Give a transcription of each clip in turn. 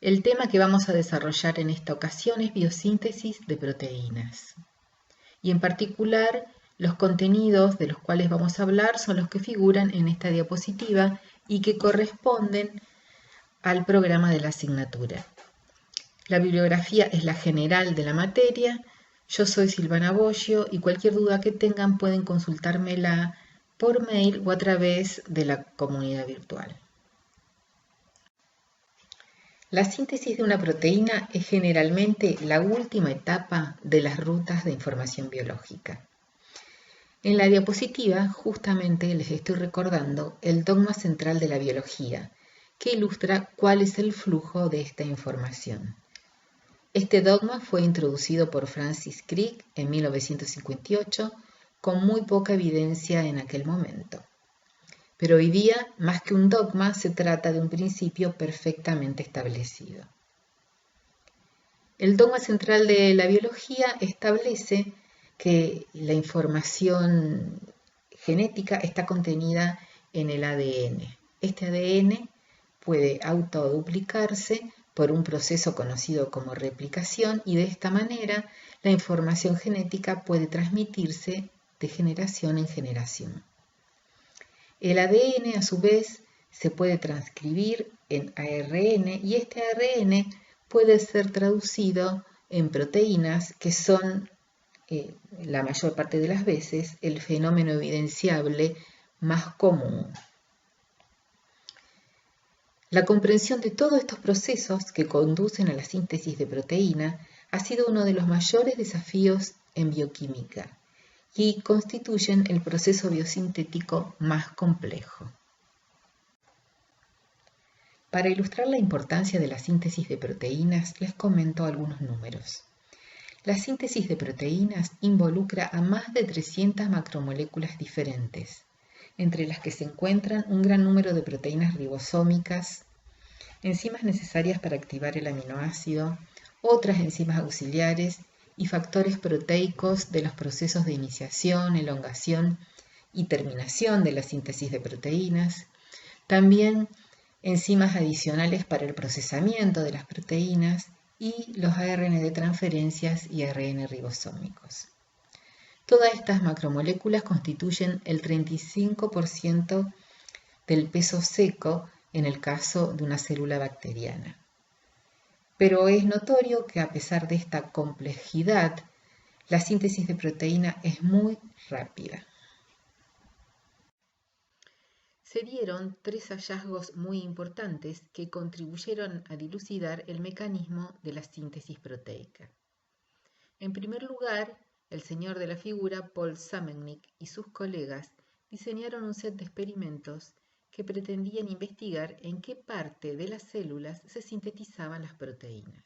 El tema que vamos a desarrollar en esta ocasión es biosíntesis de proteínas. Y en particular, los contenidos de los cuales vamos a hablar son los que figuran en esta diapositiva y que corresponden al programa de la asignatura. La bibliografía es la general de la materia. Yo soy Silvana Boggio y cualquier duda que tengan pueden consultármela por mail o a través de la comunidad virtual. La síntesis de una proteína es generalmente la última etapa de las rutas de información biológica. En la diapositiva justamente les estoy recordando el dogma central de la biología, que ilustra cuál es el flujo de esta información. Este dogma fue introducido por Francis Crick en 1958 con muy poca evidencia en aquel momento. Pero hoy día, más que un dogma, se trata de un principio perfectamente establecido. El dogma central de la biología establece que la información genética está contenida en el ADN. Este ADN puede autoduplicarse por un proceso conocido como replicación y de esta manera la información genética puede transmitirse de generación en generación. El ADN a su vez se puede transcribir en ARN y este ARN puede ser traducido en proteínas que son la mayor parte de las veces el fenómeno evidenciable más común. La comprensión de todos estos procesos que conducen a la síntesis de proteína ha sido uno de los mayores desafíos en bioquímica y constituyen el proceso biosintético más complejo. Para ilustrar la importancia de la síntesis de proteínas, les comento algunos números. La síntesis de proteínas involucra a más de 300 macromoléculas diferentes, entre las que se encuentran un gran número de proteínas ribosómicas, enzimas necesarias para activar el aminoácido, otras enzimas auxiliares y factores proteicos de los procesos de iniciación, elongación y terminación de la síntesis de proteínas, también enzimas adicionales para el procesamiento de las proteínas y los ARN de transferencias y ARN ribosómicos. Todas estas macromoléculas constituyen el 35% del peso seco en el caso de una célula bacteriana. Pero es notorio que a pesar de esta complejidad, la síntesis de proteína es muy rápida. Se dieron 3 hallazgos muy importantes que contribuyeron a dilucidar el mecanismo de la síntesis proteica. En primer lugar, el señor de la figura, Paul Sammelnick, y sus colegas diseñaron un set de experimentos que pretendían investigar en qué parte de las células se sintetizaban las proteínas.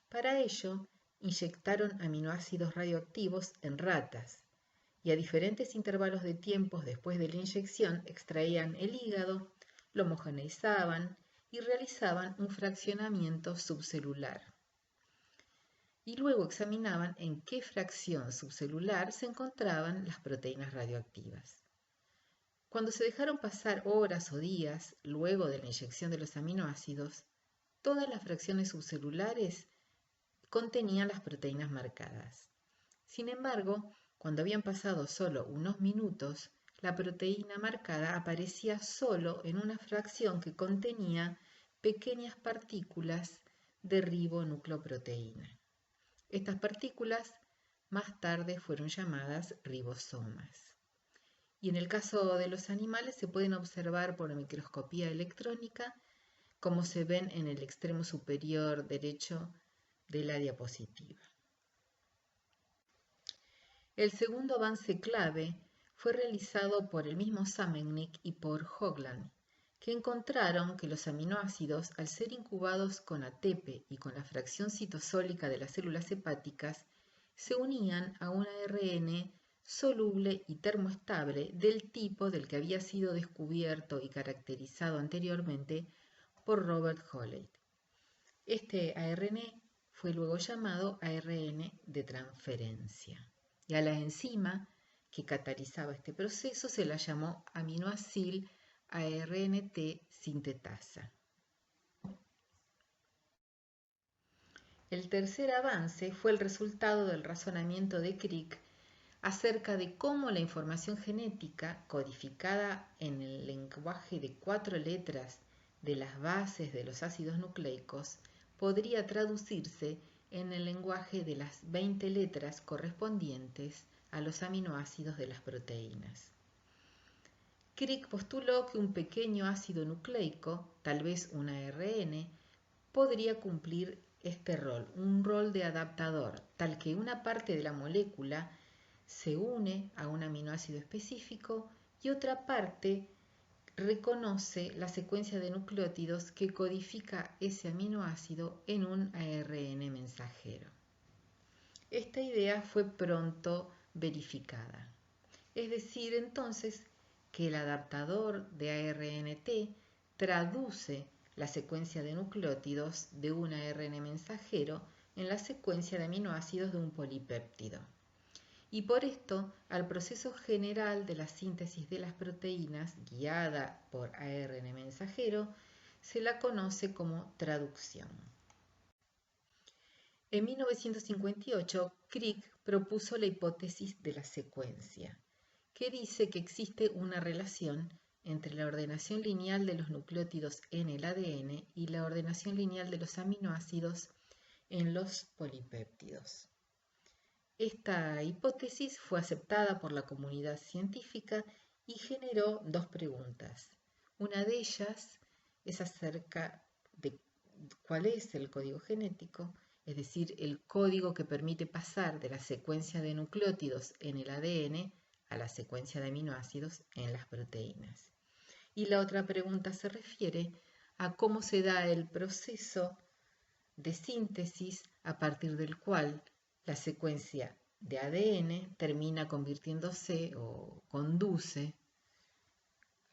Para ello, inyectaron aminoácidos radioactivos en ratas y a diferentes intervalos de tiempos después de la inyección extraían el hígado, lo homogeneizaban y realizaban un fraccionamiento subcelular. Y luego examinaban en qué fracción subcelular se encontraban las proteínas radioactivas. Cuando se dejaron pasar horas o días luego de la inyección de los aminoácidos, todas las fracciones subcelulares contenían las proteínas marcadas. Sin embargo, cuando habían pasado solo unos minutos, la proteína marcada aparecía solo en una fracción que contenía pequeñas partículas de ribonucleoproteína. Estas partículas más tarde fueron llamadas ribosomas. Y en el caso de los animales se pueden observar por microscopía electrónica, como se ven en el extremo superior derecho de la diapositiva. El segundo avance clave fue realizado por el mismo Sammelnick y por Hoagland, que encontraron que los aminoácidos, al ser incubados con ATP y con la fracción citosólica de las células hepáticas, se unían a un ARN soluble y termoestable del tipo del que había sido descubierto y caracterizado anteriormente por Robert Holley. Este ARN fue luego llamado ARN de transferencia. Y a la enzima que catalizaba este proceso se la llamó aminoacil ARNT sintetasa. El tercer avance fue el resultado del razonamiento de Crick acerca de cómo la información genética, codificada en el lenguaje de 4 letras de las bases de los ácidos nucleicos, podría traducirse en el lenguaje de las 20 letras correspondientes a los aminoácidos de las proteínas. Crick postuló que un pequeño ácido nucleico, tal vez un ARN, podría cumplir este rol, un rol de adaptador, tal que una parte de la molécula se une a un aminoácido específico y otra parte reconoce la secuencia de nucleótidos que codifica ese aminoácido en un ARN mensajero. Esta idea fue pronto verificada. Es decir, entonces, que el adaptador de ARNT traduce la secuencia de nucleótidos de un ARN mensajero en la secuencia de aminoácidos de un polipéptido. Y por esto, al proceso general de la síntesis de las proteínas, guiada por ARN mensajero, se la conoce como traducción. En 1958, Crick propuso la hipótesis de la secuencia, que dice que existe una relación entre la ordenación lineal de los nucleótidos en el ADN y la ordenación lineal de los aminoácidos en los polipéptidos. Esta hipótesis fue aceptada por la comunidad científica y generó dos preguntas. Una de ellas es acerca de cuál es el código genético, es decir, el código que permite pasar de la secuencia de nucleótidos en el ADN a la secuencia de aminoácidos en las proteínas. Y la otra pregunta se refiere a cómo se da el proceso de síntesis a partir del cual la secuencia de ADN termina convirtiéndose o conduce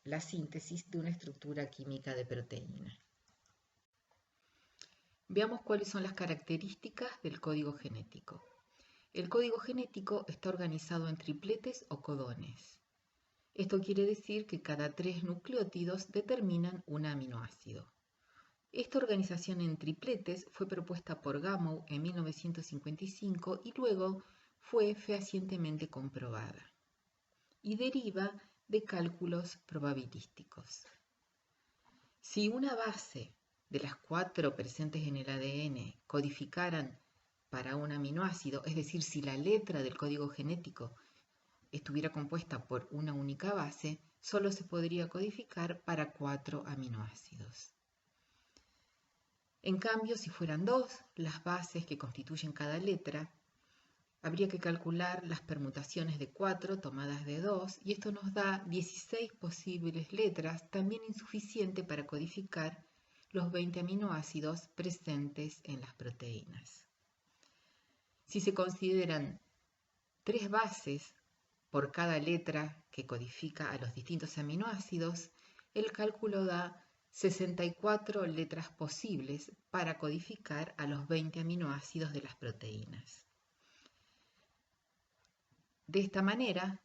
la síntesis de una estructura química de proteína. Veamos cuáles son las características del código genético. El código genético está organizado en tripletes o codones. Esto quiere decir que cada 3 nucleótidos determinan un aminoácido. Esta organización en tripletes fue propuesta por Gamow en 1955 y luego fue fehacientemente comprobada, y deriva de cálculos probabilísticos. Si una base de las 4 presentes en el ADN codificaran para un aminoácido, es decir, si la letra del código genético estuviera compuesta por una única base, solo se podría codificar para 4 aminoácidos. En cambio, si fueran 2 las bases que constituyen cada letra, habría que calcular las permutaciones de 4 tomadas de 2 y esto nos da 16 posibles letras, también insuficiente para codificar los 20 aminoácidos presentes en las proteínas. Si se consideran 3 bases por cada letra que codifica a los distintos aminoácidos, el cálculo da 64 letras posibles para codificar a los 20 aminoácidos de las proteínas. De esta manera,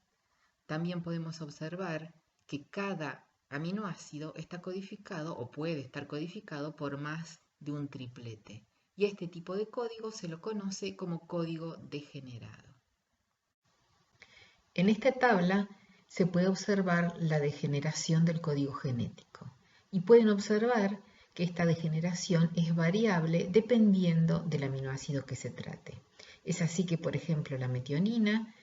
también podemos observar que cada aminoácido está codificado o puede estar codificado por más de un triplete, y este tipo de código se lo conoce como código degenerado. En esta tabla se puede observar la degeneración del código genético y pueden observar que esta degeneración es variable dependiendo del aminoácido que se trate. Es así que, por ejemplo, la metionina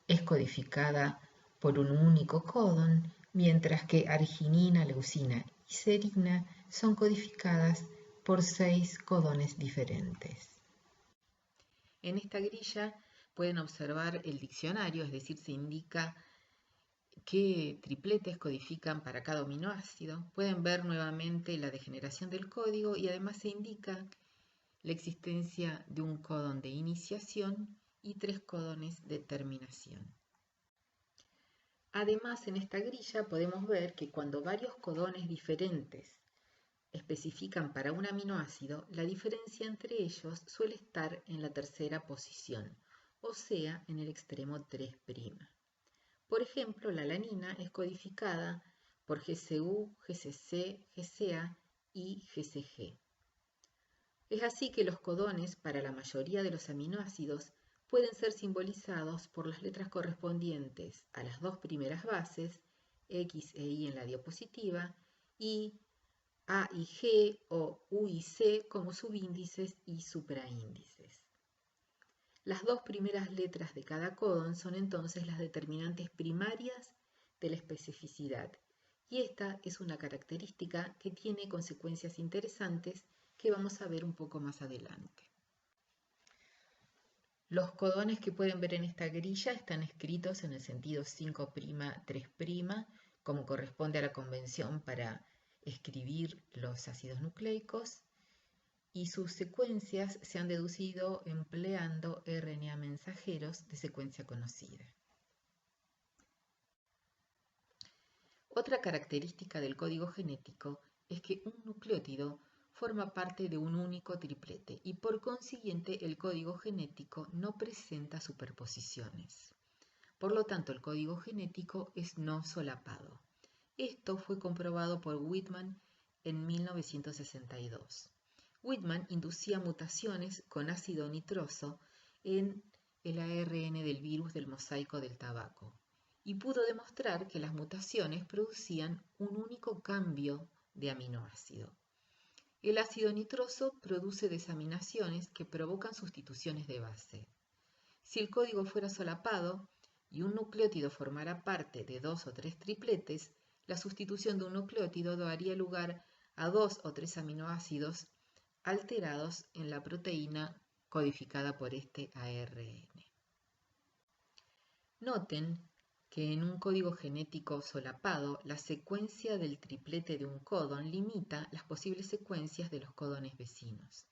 es codificada por un único codón, mientras que arginina, leucina y serina son codificadas por 6 codones diferentes. En esta grilla pueden observar el diccionario, es decir, se indica qué tripletes codifican para cada aminoácido. Pueden ver nuevamente la degeneración del código y además se indica la existencia de un codón de iniciación y 3 codones de terminación. Además, en esta grilla podemos ver que cuando varios codones diferentes especifican para un aminoácido, la diferencia entre ellos suele estar en la tercera posición, o sea, en el extremo 3'. Por ejemplo, la alanina es codificada por GCU, GCC, GCA y GCG. Es así que los codones para la mayoría de los aminoácidos pueden ser simbolizados por las letras correspondientes a las dos primeras bases, X e Y en la diapositiva, y A y G o U y C como subíndices y supraíndices. Las dos primeras letras de cada codón son entonces las determinantes primarias de la especificidad, y esta es una característica que tiene consecuencias interesantes que vamos a ver un poco más adelante. Los codones que pueden ver en esta grilla están escritos en el sentido 5', 3', como corresponde a la convención para escribir los ácidos nucleicos, y sus secuencias se han deducido empleando RNA mensajeros de secuencia conocida. Otra característica del código genético es que un nucleótido forma parte de un único triplete y por consiguiente el código genético no presenta superposiciones. Por lo tanto, el código genético es no solapado. Esto fue comprobado por Whitman en 1962. Whitman inducía mutaciones con ácido nitroso en el ARN del virus del mosaico del tabaco y pudo demostrar que las mutaciones producían un único cambio de aminoácido. El ácido nitroso produce desaminaciones que provocan sustituciones de base. Si el código fuera solapado y un nucleótido formara parte de 2 o 3 tripletes, la sustitución de un nucleótido daría lugar a 2 o 3 aminoácidos alterados en la proteína codificada por este ARN. Noten que en un código genético solapado, la secuencia del triplete de un codón limita las posibles secuencias de los codones vecinos.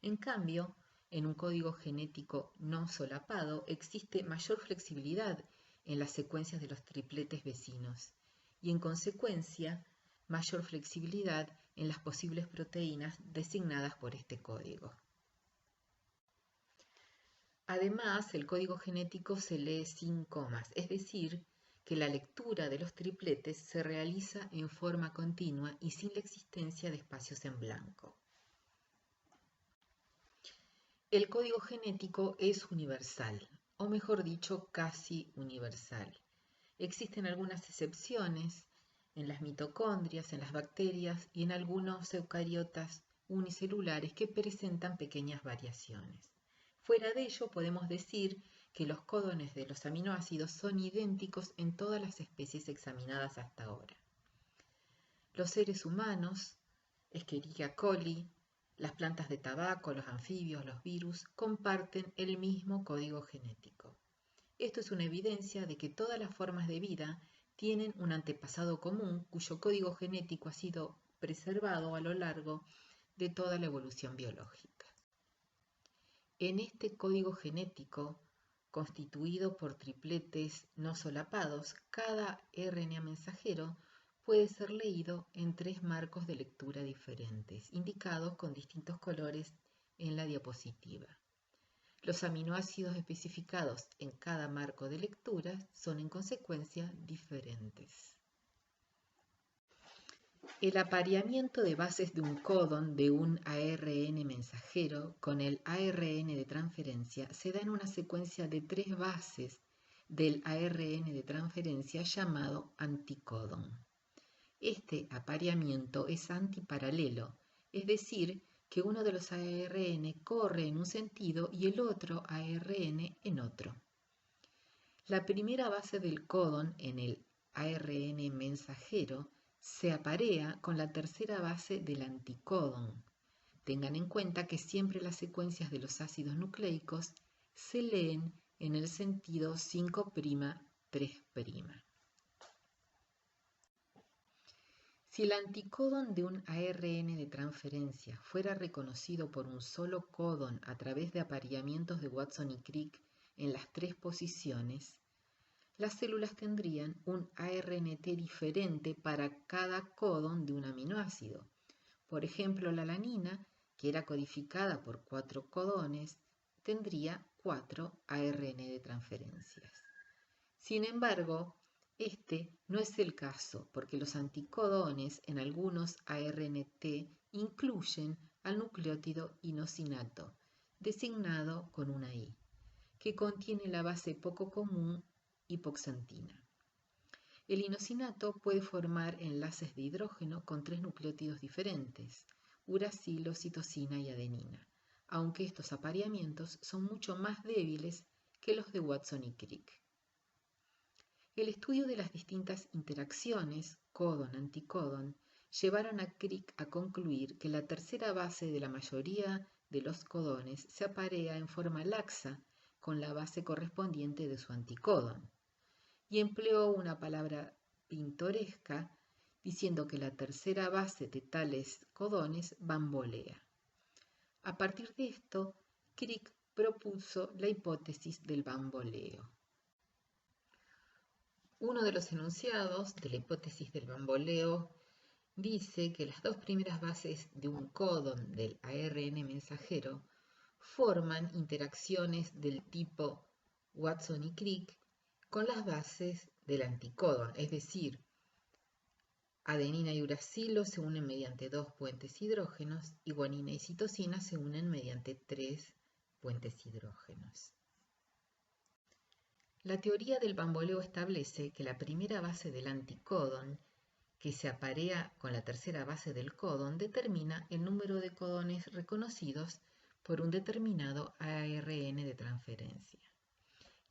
En cambio, en un código genético no solapado existe mayor flexibilidad en las secuencias de los tripletes vecinos y en consecuencia mayor flexibilidad en las posibles proteínas designadas por este código. Además, el código genético se lee sin comas, es decir, que la lectura de los tripletes se realiza en forma continua y sin la existencia de espacios en blanco. El código genético es universal, o mejor dicho, casi universal. Existen algunas excepciones en las mitocondrias, en las bacterias y en algunos eucariotas unicelulares que presentan pequeñas variaciones. Fuera de ello, podemos decir que los códones de los aminoácidos son idénticos en todas las especies examinadas hasta ahora. Los seres humanos, Escherichia coli, las plantas de tabaco, los anfibios, los virus, comparten el mismo código genético. Esto es una evidencia de que todas las formas de vida tienen un antepasado común cuyo código genético ha sido preservado a lo largo de toda la evolución biológica. En este código genético, constituido por tripletes no solapados, cada RNA mensajero puede ser leído en 3 marcos de lectura diferentes, indicados con distintos colores en la diapositiva. Los aminoácidos especificados en cada marco de lectura son en consecuencia diferentes. El apareamiento de bases de un codón de un ARN mensajero con el ARN de transferencia se da en una secuencia de 3 bases del ARN de transferencia llamado anticodón. Este apareamiento es antiparalelo, es decir, que uno de los ARN corre en un sentido y el otro ARN en otro. La primera base del codón en el ARN mensajero se aparea con la tercera base del anticodón. Tengan en cuenta que siempre las secuencias de los ácidos nucleicos se leen en el sentido 5', 3'. Si el anticodón de un ARN de transferencia fuera reconocido por un solo codón a través de apareamientos de Watson y Crick en las 3 posiciones, las células tendrían un ARNT diferente para cada codón de un aminoácido. Por ejemplo, la alanina, que era codificada por 4 codones, tendría 4 ARN de transferencias. Sin embargo, este no es el caso, porque los anticodones en algunos ARNT incluyen al nucleótido inosinato, designado con una I, que contiene la base poco común hipoxantina. El inosinato puede formar enlaces de hidrógeno con 3 nucleótidos diferentes, uracilo, citosina y adenina, aunque estos apareamientos son mucho más débiles que los de Watson y Crick. El estudio de las distintas interacciones códon-anticódon llevaron a Crick a concluir que la tercera base de la mayoría de los codones se aparea en forma laxa con la base correspondiente de su anticódon, y empleó una palabra pintoresca diciendo que la tercera base de tales codones bambolea. A partir de esto, Crick propuso la hipótesis del bamboleo. Uno de los enunciados de la hipótesis del bamboleo dice que las dos primeras bases de un códon del ARN mensajero forman interacciones del tipo Watson y Crick con las bases del anticódon, es decir, adenina y uracilo se unen mediante 2 puentes hidrógenos y guanina y citosina se unen mediante 3 puentes hidrógenos. La teoría del bamboleo establece que la primera base del anticódon, que se aparea con la tercera base del códon, determina el número de codones reconocidos por un determinado ARN de transferencia.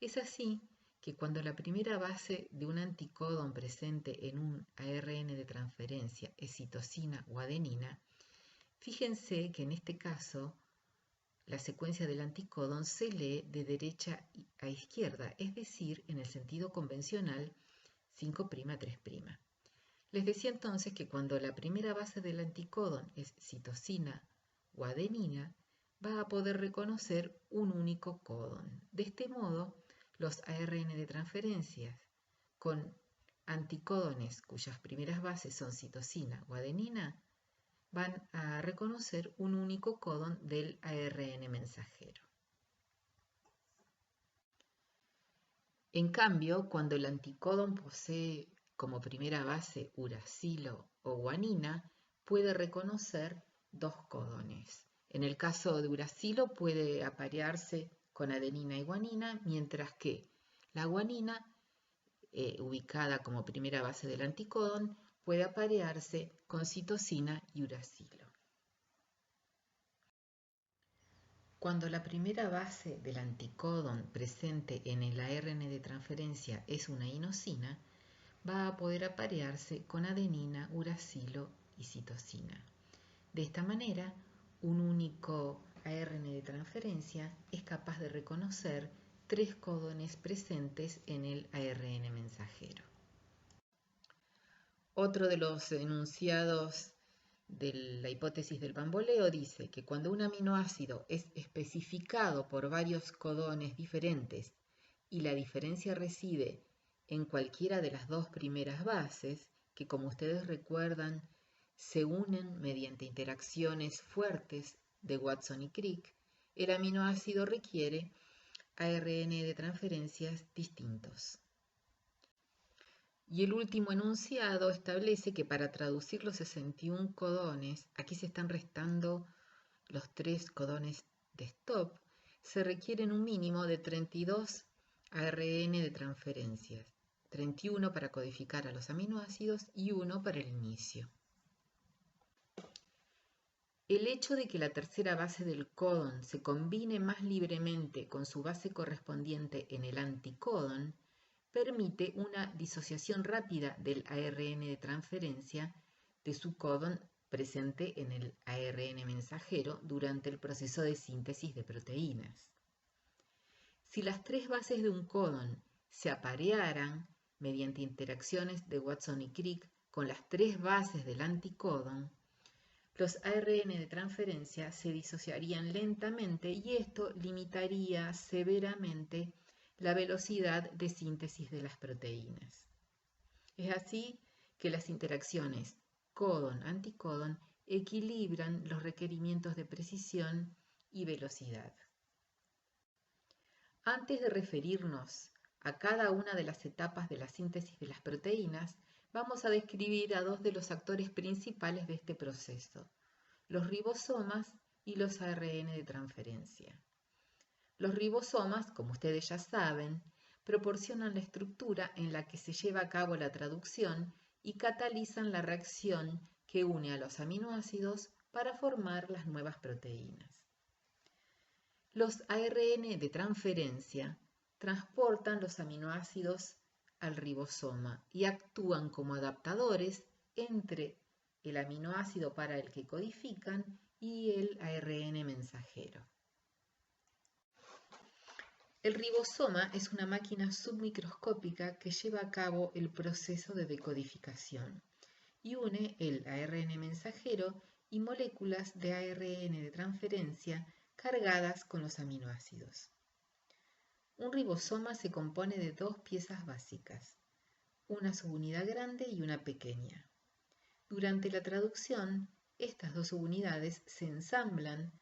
Es así que cuando la primera base de un anticódon presente en un ARN de transferencia es citosina o adenina, fíjense que en este caso la secuencia del anticódon se lee de derecha a izquierda, es decir, en el sentido convencional 5' a 3'. Les decía entonces que cuando la primera base del anticódon es citosina o adenina, va a poder reconocer un único códon. De este modo, los ARN de transferencias con anticódones cuyas primeras bases son citosina o adenina van a reconocer un único códon del ARN mensajero. En cambio, cuando el anticódon posee como primera base uracilo o guanina, puede reconocer 2 códones. En el caso de uracilo puede aparearse con adenina y guanina, mientras que la guanina, ubicada como primera base del anticódon, puede aparearse con citosina y uracilo. Cuando la primera base del anticódon presente en el ARN de transferencia es una inosina, va a poder aparearse con adenina, uracilo y citosina. De esta manera, un único ARN de transferencia es capaz de reconocer 3 códones presentes en el ARN mensajero. Otro de los enunciados de la hipótesis del bamboleo dice que cuando un aminoácido es especificado por varios codones diferentes y la diferencia reside en cualquiera de las 2 primeras bases, que como ustedes recuerdan se unen mediante interacciones fuertes de Watson y Crick, el aminoácido requiere ARN de transferencias distintos. Y el último enunciado establece que para traducir los 61 codones, aquí se están restando los 3 codones de stop, se requieren un mínimo de 32 ARN de transferencias, 31 para codificar a los aminoácidos y 1 para el inicio. El hecho de que la tercera base del códon se combine más libremente con su base correspondiente en el anticódon permite una disociación rápida del ARN de transferencia de su códon presente en el ARN mensajero durante el proceso de síntesis de proteínas. Si las 3 bases de un códon se aparearan mediante interacciones de Watson y Crick con las 3 bases del anticódon, los ARN de transferencia se disociarían lentamente y esto limitaría severamente la velocidad de síntesis de las proteínas. Es así que las interacciones códon-anticódon equilibran los requerimientos de precisión y velocidad. Antes de referirnos a cada una de las etapas de la síntesis de las proteínas, vamos a describir a 2 de los actores principales de este proceso, los ribosomas y los ARN de transferencia. Los ribosomas, como ustedes ya saben, proporcionan la estructura en la que se lleva a cabo la traducción y catalizan la reacción que une a los aminoácidos para formar las nuevas proteínas. Los ARN de transferencia transportan los aminoácidos al ribosoma y actúan como adaptadores entre el aminoácido para el que codifican y el ARN mensajero. El ribosoma es una máquina submicroscópica que lleva a cabo el proceso de decodificación y une el ARN mensajero y moléculas de ARN de transferencia cargadas con los aminoácidos. Un ribosoma se compone de dos piezas básicas, una subunidad grande y una pequeña. Durante la traducción, estas dos subunidades se ensamblan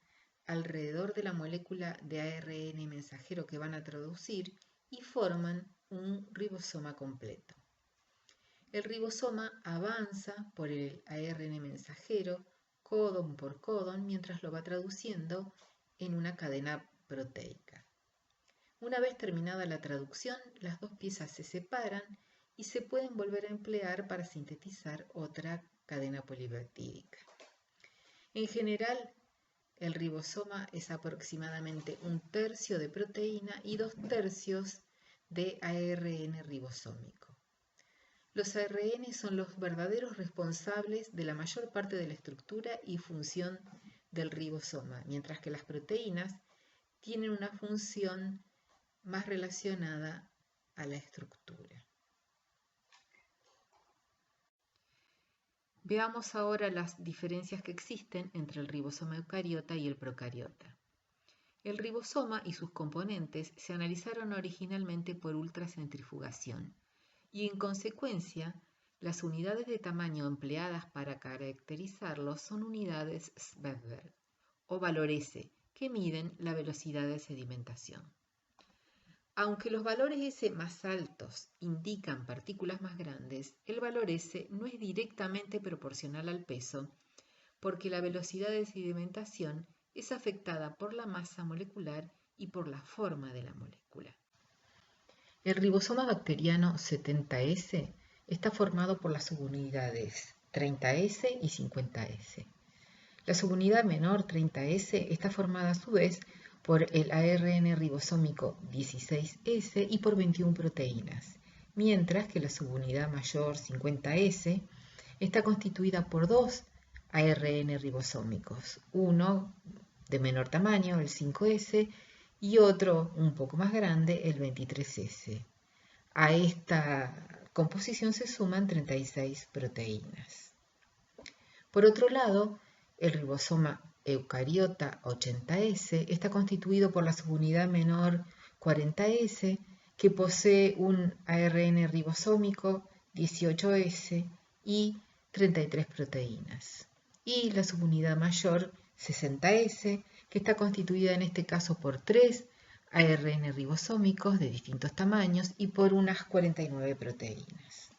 alrededor de la molécula de ARN mensajero que van a traducir y forman un ribosoma completo. El ribosoma avanza por el ARN mensajero codón por codón mientras lo va traduciendo en una cadena proteica. Una vez terminada la traducción, las dos piezas se separan y se pueden volver a emplear para sintetizar otra cadena polipeptídica. En general, el ribosoma es aproximadamente 1/3 de proteína y 2/3 de ARN ribosómico. Los ARN son los verdaderos responsables de la mayor parte de la estructura y función del ribosoma, mientras que las proteínas tienen una función más relacionada a la estructura. Veamos ahora las diferencias que existen entre el ribosoma eucariota y el procariota. El ribosoma y sus componentes se analizaron originalmente por ultracentrifugación y, en consecuencia, las unidades de tamaño empleadas para caracterizarlos son unidades Svedberg o valor S, que miden la velocidad de sedimentación. Aunque los valores S más altos indican partículas más grandes, el valor S no es directamente proporcional al peso, porque la velocidad de sedimentación es afectada por la masa molecular y por la forma de la molécula. El ribosoma bacteriano 70S está formado por las subunidades 30S y 50S. La subunidad menor 30S está formada a su vez por el ARN ribosómico 16S y por 21 proteínas, mientras que la subunidad mayor 50S está constituida por dos ARN ribosómicos, uno de menor tamaño, el 5S, y otro un poco más grande, el 23S. A esta composición se suman 36 proteínas. Por otro lado, el ribosoma eucariota 80S está constituido por la subunidad menor 40S, que posee un ARN ribosómico 18S y 33 proteínas, y la subunidad mayor 60S, que está constituida en este caso por 3 ARN ribosómicos de distintos tamaños y por unas 49 proteínas.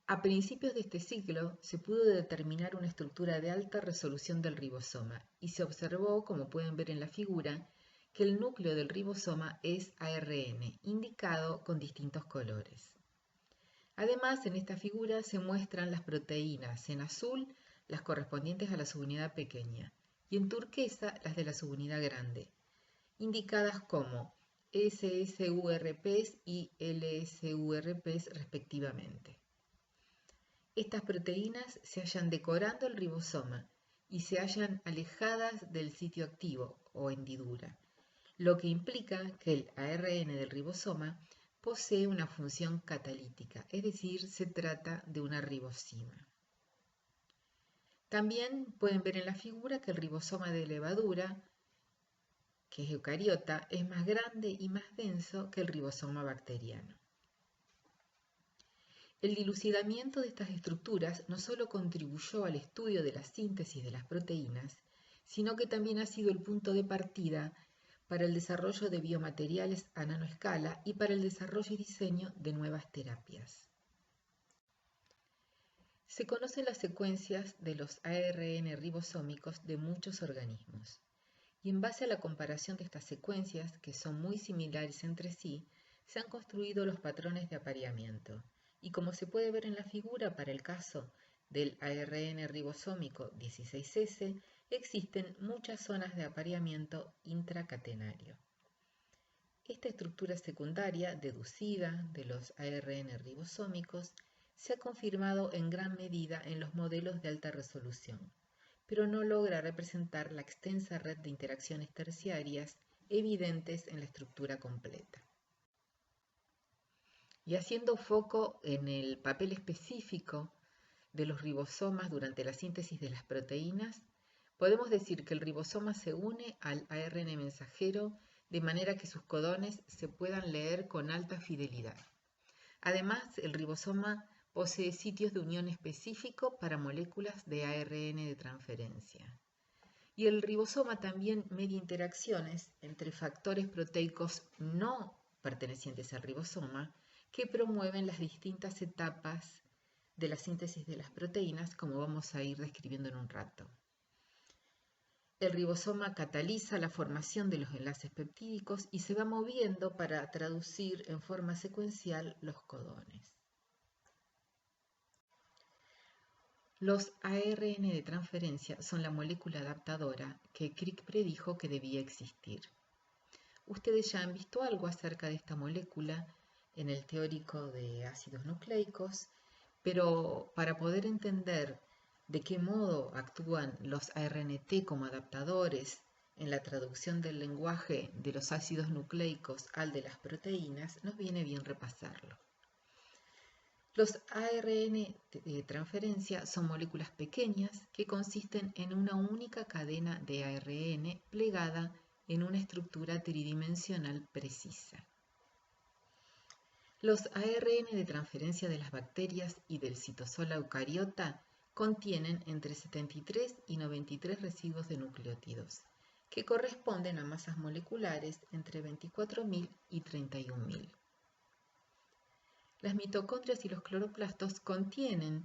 A principios de este siglo se pudo determinar una estructura de alta resolución del ribosoma y se observó, como pueden ver en la figura, que el núcleo del ribosoma es ARN, indicado con distintos colores. Además, en esta figura se muestran las proteínas en azul, las correspondientes a la subunidad pequeña, y en turquesa las de la subunidad grande, indicadas como SSURPs y LSURPs respectivamente. Estas proteínas se hallan decorando el ribosoma y se hallan alejadas del sitio activo o hendidura, lo que implica que el ARN del ribosoma posee una función catalítica, es decir, se trata de una ribosima. También pueden ver en la figura que el ribosoma de levadura, que es eucariota, es más grande y más denso que el ribosoma bacteriano. El dilucidamiento de estas estructuras no solo contribuyó al estudio de la síntesis de las proteínas, sino que también ha sido el punto de partida para el desarrollo de biomateriales a nanoescala y para el desarrollo y diseño de nuevas terapias. Se conocen las secuencias de los ARN ribosómicos de muchos organismos, y en base a la comparación de estas secuencias, que son muy similares entre sí, se han construido los patrones de apareamiento. Y como se puede ver en la figura, para el caso del ARN ribosómico 16S, existen muchas zonas de apareamiento intracatenario. Esta estructura secundaria, deducida de los ARN ribosómicos, se ha confirmado en gran medida en los modelos de alta resolución, pero no logra representar la extensa red de interacciones terciarias evidentes en la estructura completa. Y haciendo foco en el papel específico de los ribosomas durante la síntesis de las proteínas, podemos decir que el ribosoma se une al ARN mensajero de manera que sus codones se puedan leer con alta fidelidad. Además, el ribosoma posee sitios de unión específico para moléculas de ARN de transferencia. Y el ribosoma también media interacciones entre factores proteicos no pertenecientes al ribosoma que promueven las distintas etapas de la síntesis de las proteínas, como vamos a ir describiendo en un rato. El ribosoma cataliza la formación de los enlaces peptídicos y se va moviendo para traducir en forma secuencial los codones. Los ARN de transferencia son la molécula adaptadora que Crick predijo que debía existir. Ustedes ya han visto algo acerca de esta molécula en el teórico de ácidos nucleicos, pero para poder entender de qué modo actúan los ARNT como adaptadores en la traducción del lenguaje de los ácidos nucleicos al de las proteínas, nos viene bien repasarlo. Los ARN de transferencia son moléculas pequeñas que consisten en una única cadena de ARN plegada en una estructura tridimensional precisa. Los ARN de transferencia de las bacterias y del citosol eucariota contienen entre 73 y 93 residuos de nucleótidos, que corresponden a masas moleculares entre 24.000 y 31.000. Las mitocondrias y los cloroplastos contienen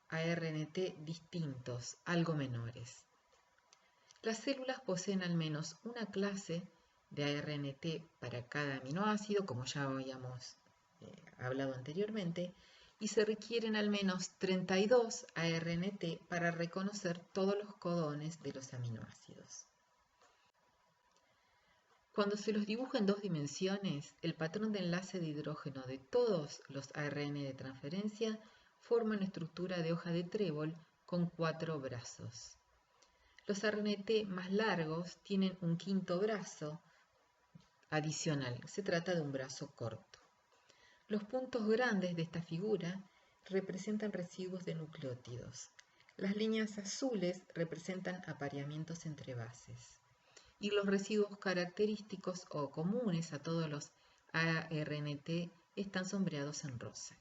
ARNT distintos, algo menores. Las células poseen al menos una clase de ARNT para cada aminoácido, como ya habíamos hablado anteriormente, y se requieren al menos 32 ARNT para reconocer todos los codones de los aminoácidos. Cuando se los dibuja en dos dimensiones, el patrón de enlace de hidrógeno de todos los ARN de transferencia forma una estructura de hoja de trébol con 4 brazos. Los ARNT más largos tienen un quinto brazo adicional, se trata de un brazo corto. Los puntos grandes de esta figura representan residuos de nucleótidos. Las líneas azules representan apareamientos entre bases. Y los residuos característicos o comunes a todos los ARNT están sombreados en rosa.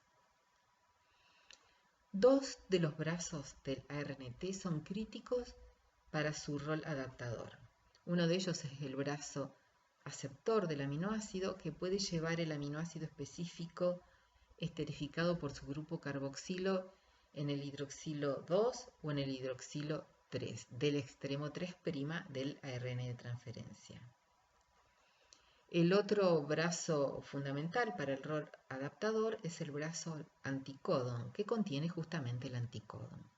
Dos de los brazos del ARNT son críticos para su rol adaptador. Uno de ellos es el brazo aceptor del aminoácido, que puede llevar el aminoácido específico esterificado por su grupo carboxilo en el hidroxilo 2 o en el hidroxilo 3, del extremo 3' del ARN de transferencia. El otro brazo fundamental para el rol adaptador es el brazo anticodon, que contiene justamente el anticodon.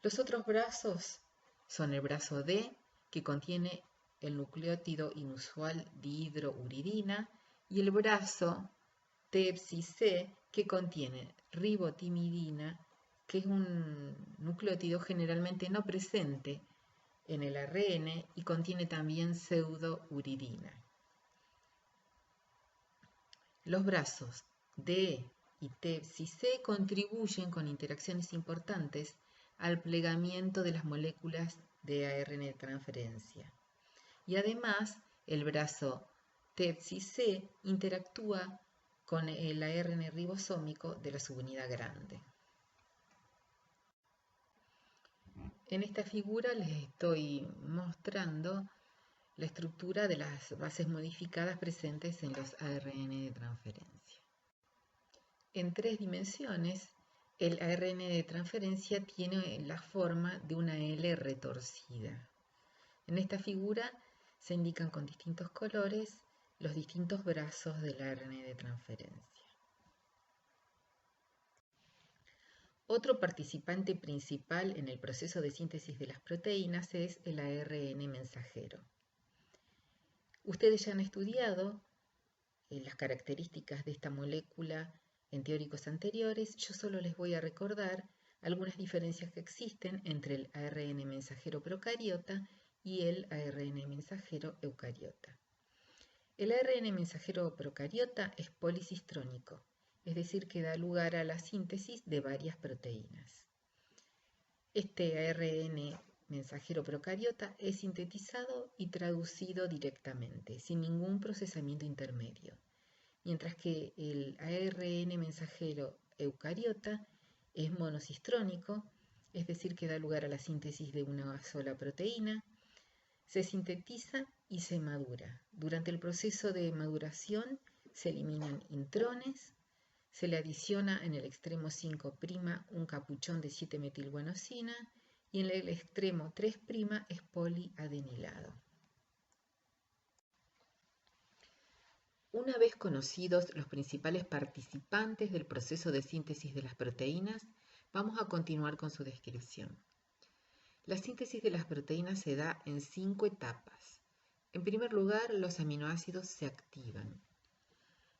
Los otros brazos son el brazo D, que contiene el nucleótido inusual dihidrouridina, y el brazo TEPSI-C, que contiene ribotimidina, que es un nucleótido generalmente no presente en el ARN y contiene también pseudouridina. Los brazos D y TEPSI-C contribuyen con interacciones importantes al plegamiento de las moléculas de ARN de transferencia. Y además, el brazo TEPSI-C interactúa con el ARN ribosómico de la subunidad grande. En esta figura les estoy mostrando la estructura de las bases modificadas presentes en los ARN de transferencia. En 3 dimensiones, El ARN de transferencia tiene la forma de una L retorcida. En esta figura se indican con distintos colores los distintos brazos del ARN de transferencia. Otro participante principal en el proceso de síntesis de las proteínas es el ARN mensajero. Ustedes ya han estudiado las características de esta molécula en teóricos anteriores. Yo solo les voy a recordar algunas diferencias que existen entre el ARN mensajero procariota y el ARN mensajero eucariota. El ARN mensajero procariota es policistrónico, es decir, que da lugar a la síntesis de varias proteínas. Este ARN mensajero procariota es sintetizado y traducido directamente, sin ningún procesamiento intermedio, mientras que el ARN mensajero eucariota es monocistrónico, es decir, que da lugar a la síntesis de una sola proteína, se sintetiza y se madura. Durante el proceso de maduración se eliminan intrones, se le adiciona en el extremo 5' un capuchón de 7-metilguanosina y en el extremo 3' es poliadenilado. Una vez conocidos los principales participantes del proceso de síntesis de las proteínas, vamos a continuar con su descripción. La síntesis de las proteínas se da en 5 etapas. En primer lugar, los aminoácidos se activan.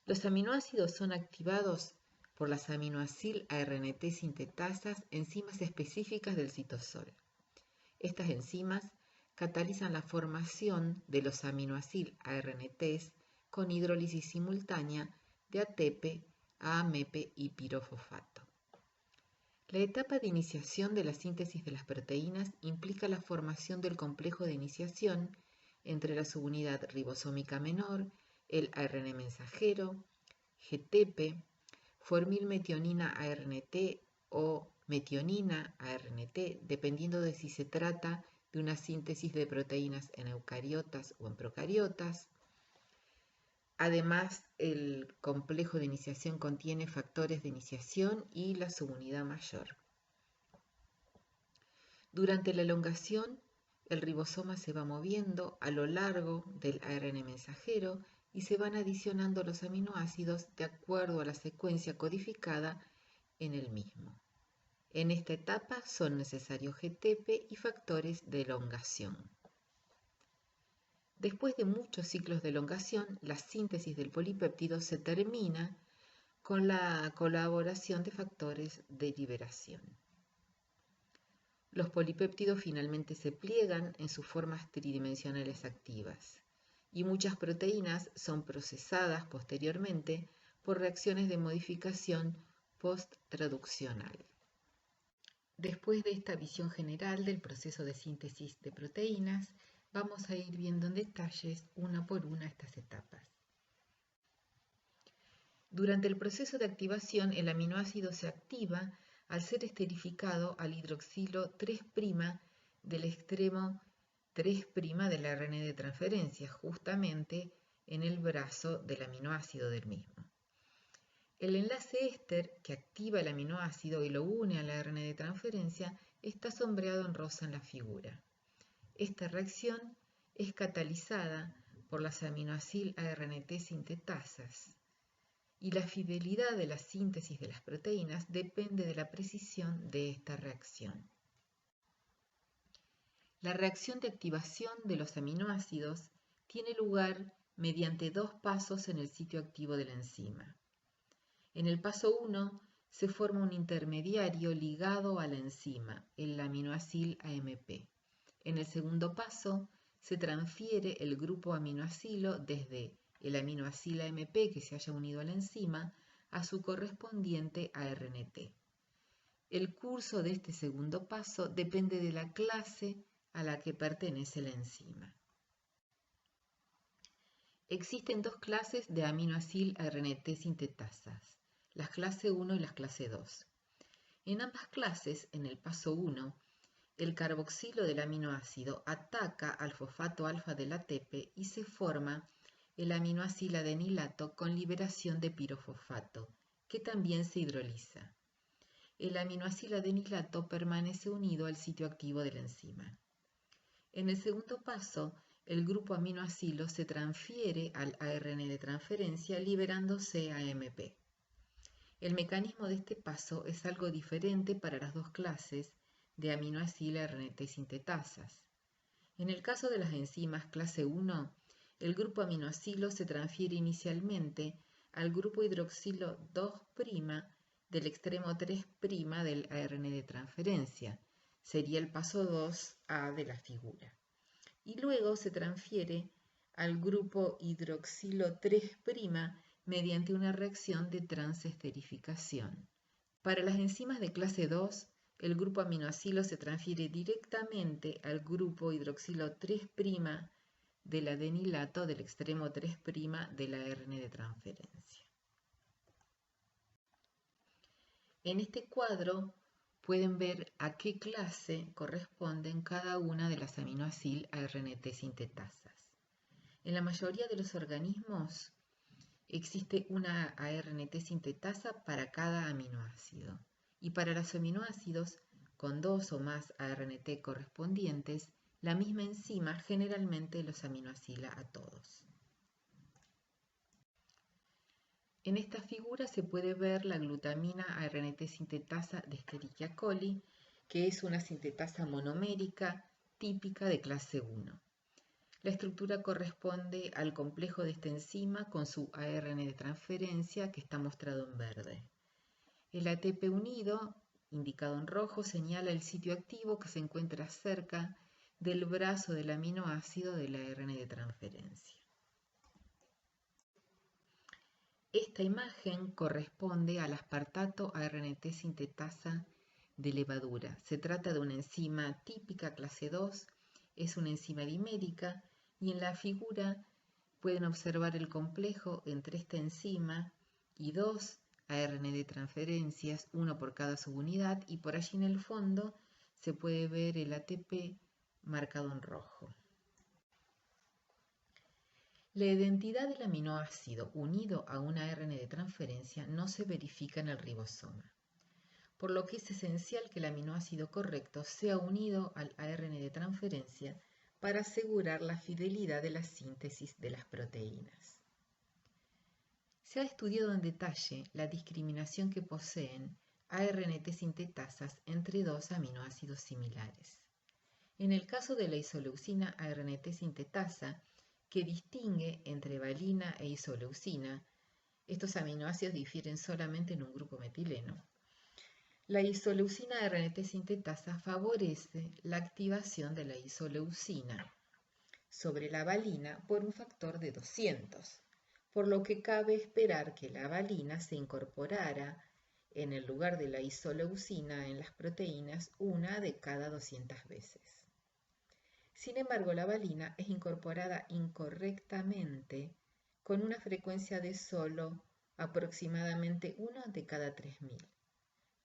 Los aminoácidos son activados por las aminoacil ARNT sintetasas, enzimas específicas del citosol. Estas enzimas catalizan la formación de los aminoacil ARNTs con hidrólisis simultánea de ATP, AMP y pirofosfato. La etapa de iniciación de la síntesis de las proteínas implica la formación del complejo de iniciación entre la subunidad ribosómica menor, el ARN mensajero, GTP, formilmetionina ARNT o metionina ARNT, dependiendo de si se trata de una síntesis de proteínas en eucariotas o en procariotas. Además, el complejo de iniciación contiene factores de iniciación y la subunidad mayor. Durante la elongación, el ribosoma se va moviendo a lo largo del ARN mensajero y se van adicionando los aminoácidos de acuerdo a la secuencia codificada en el mismo. En esta etapa son necesarios GTP y factores de elongación. Después de muchos ciclos de elongación, la síntesis del polipéptido se termina con la colaboración de factores de liberación. Los polipéptidos finalmente se pliegan en sus formas tridimensionales activas y muchas proteínas son procesadas posteriormente por reacciones de modificación post-traduccional. Después de esta visión general del proceso de síntesis de proteínas, vamos a ir viendo en detalles una por una estas etapas. Durante el proceso de activación, el aminoácido se activa al ser esterificado al hidroxilo 3' del extremo 3' del ARN de transferencia, justamente en el brazo del aminoácido del mismo. El enlace éster que activa el aminoácido y lo une al ARN de transferencia está sombreado en rosa en la figura. Esta reacción es catalizada por las aminoacil ARNT sintetasas y la fidelidad de la síntesis de las proteínas depende de la precisión de esta reacción. La reacción de activación de los aminoácidos tiene lugar mediante 2 pasos en el sitio activo de la enzima. En el paso 1 se forma un intermediario ligado a la enzima, el aminoacil AMP. En el segundo paso se transfiere el grupo aminoacilo desde el aminoacil AMP que se haya unido a la enzima a su correspondiente ARNT. El curso de este segundo paso depende de la clase a la que pertenece la enzima. Existen 2 clases de aminoacil ARNT sintetasas, las clase 1 y las clase 2. En ambas clases, en el paso 1, el carboxilo del aminoácido ataca al fosfato alfa del ATP y se forma el aminoacil adenilato con liberación de pirofosfato, que también se hidroliza. el aminoácido adenilato permanece unido al sitio activo de la enzima. En el segundo paso, el grupo aminoácido se transfiere al ARN de transferencia liberándose AMP. El mecanismo de este paso es algo diferente para las dos clases de aminoácido RNT sintetasas. En el caso de las enzimas clase 1, el grupo aminoácido se transfiere inicialmente al grupo hidroxilo 2' del extremo 3' del ARN de transferencia. Sería el paso 2A de la figura. Y luego se transfiere al grupo hidroxilo 3' mediante una reacción de transesterificación. Para las enzimas de clase 2, el grupo aminoácido se transfiere directamente al grupo hidroxilo 3' del adenilato del extremo 3' del ARN de transferencia. En este cuadro pueden ver a qué clase corresponden cada una de las aminoácido ARNT sintetasas. En la mayoría de los organismos existe una ARNT sintetasa para cada aminoácido, y para los aminoácidos con 2 o más ARNT correspondientes, la misma enzima generalmente los aminoacila a todos. En esta figura se puede ver la glutamina ARNT sintetasa de Escherichia coli, que es una sintetasa monomérica típica de clase 1. La estructura corresponde al complejo de esta enzima con su ARN de transferencia que está mostrado en verde. El ATP unido, indicado en rojo, señala el sitio activo que se encuentra cerca del brazo del aminoácido del ARN de transferencia. Esta imagen corresponde al aspartato ARNT sintetasa de levadura. Se trata de una enzima típica clase 2, es una enzima dimérica y en la figura pueden observar el complejo entre esta enzima y 2 ARN de transferencias, uno por cada subunidad, y por allí en el fondo se puede ver el ATP marcado en rojo. La identidad del aminoácido unido a un ARN de transferencia no se verifica en el ribosoma, por lo que es esencial que el aminoácido correcto sea unido al ARN de transferencia para asegurar la fidelidad de la síntesis de las proteínas. Se ha estudiado en detalle la discriminación que poseen ARNT sintetasas entre dos aminoácidos similares. En el caso de la isoleucina ARNT sintetasa, que distingue entre valina e isoleucina, estos aminoácidos difieren solamente en un grupo metileno. La isoleucina ARNT sintetasa favorece la activación de la isoleucina sobre la valina por un factor de 200, por lo que cabe esperar que la valina se incorporara en el lugar de la isoleucina en las proteínas una de cada 200 veces. Sin embargo, la valina es incorporada incorrectamente con una frecuencia de solo aproximadamente 1 de cada 3000.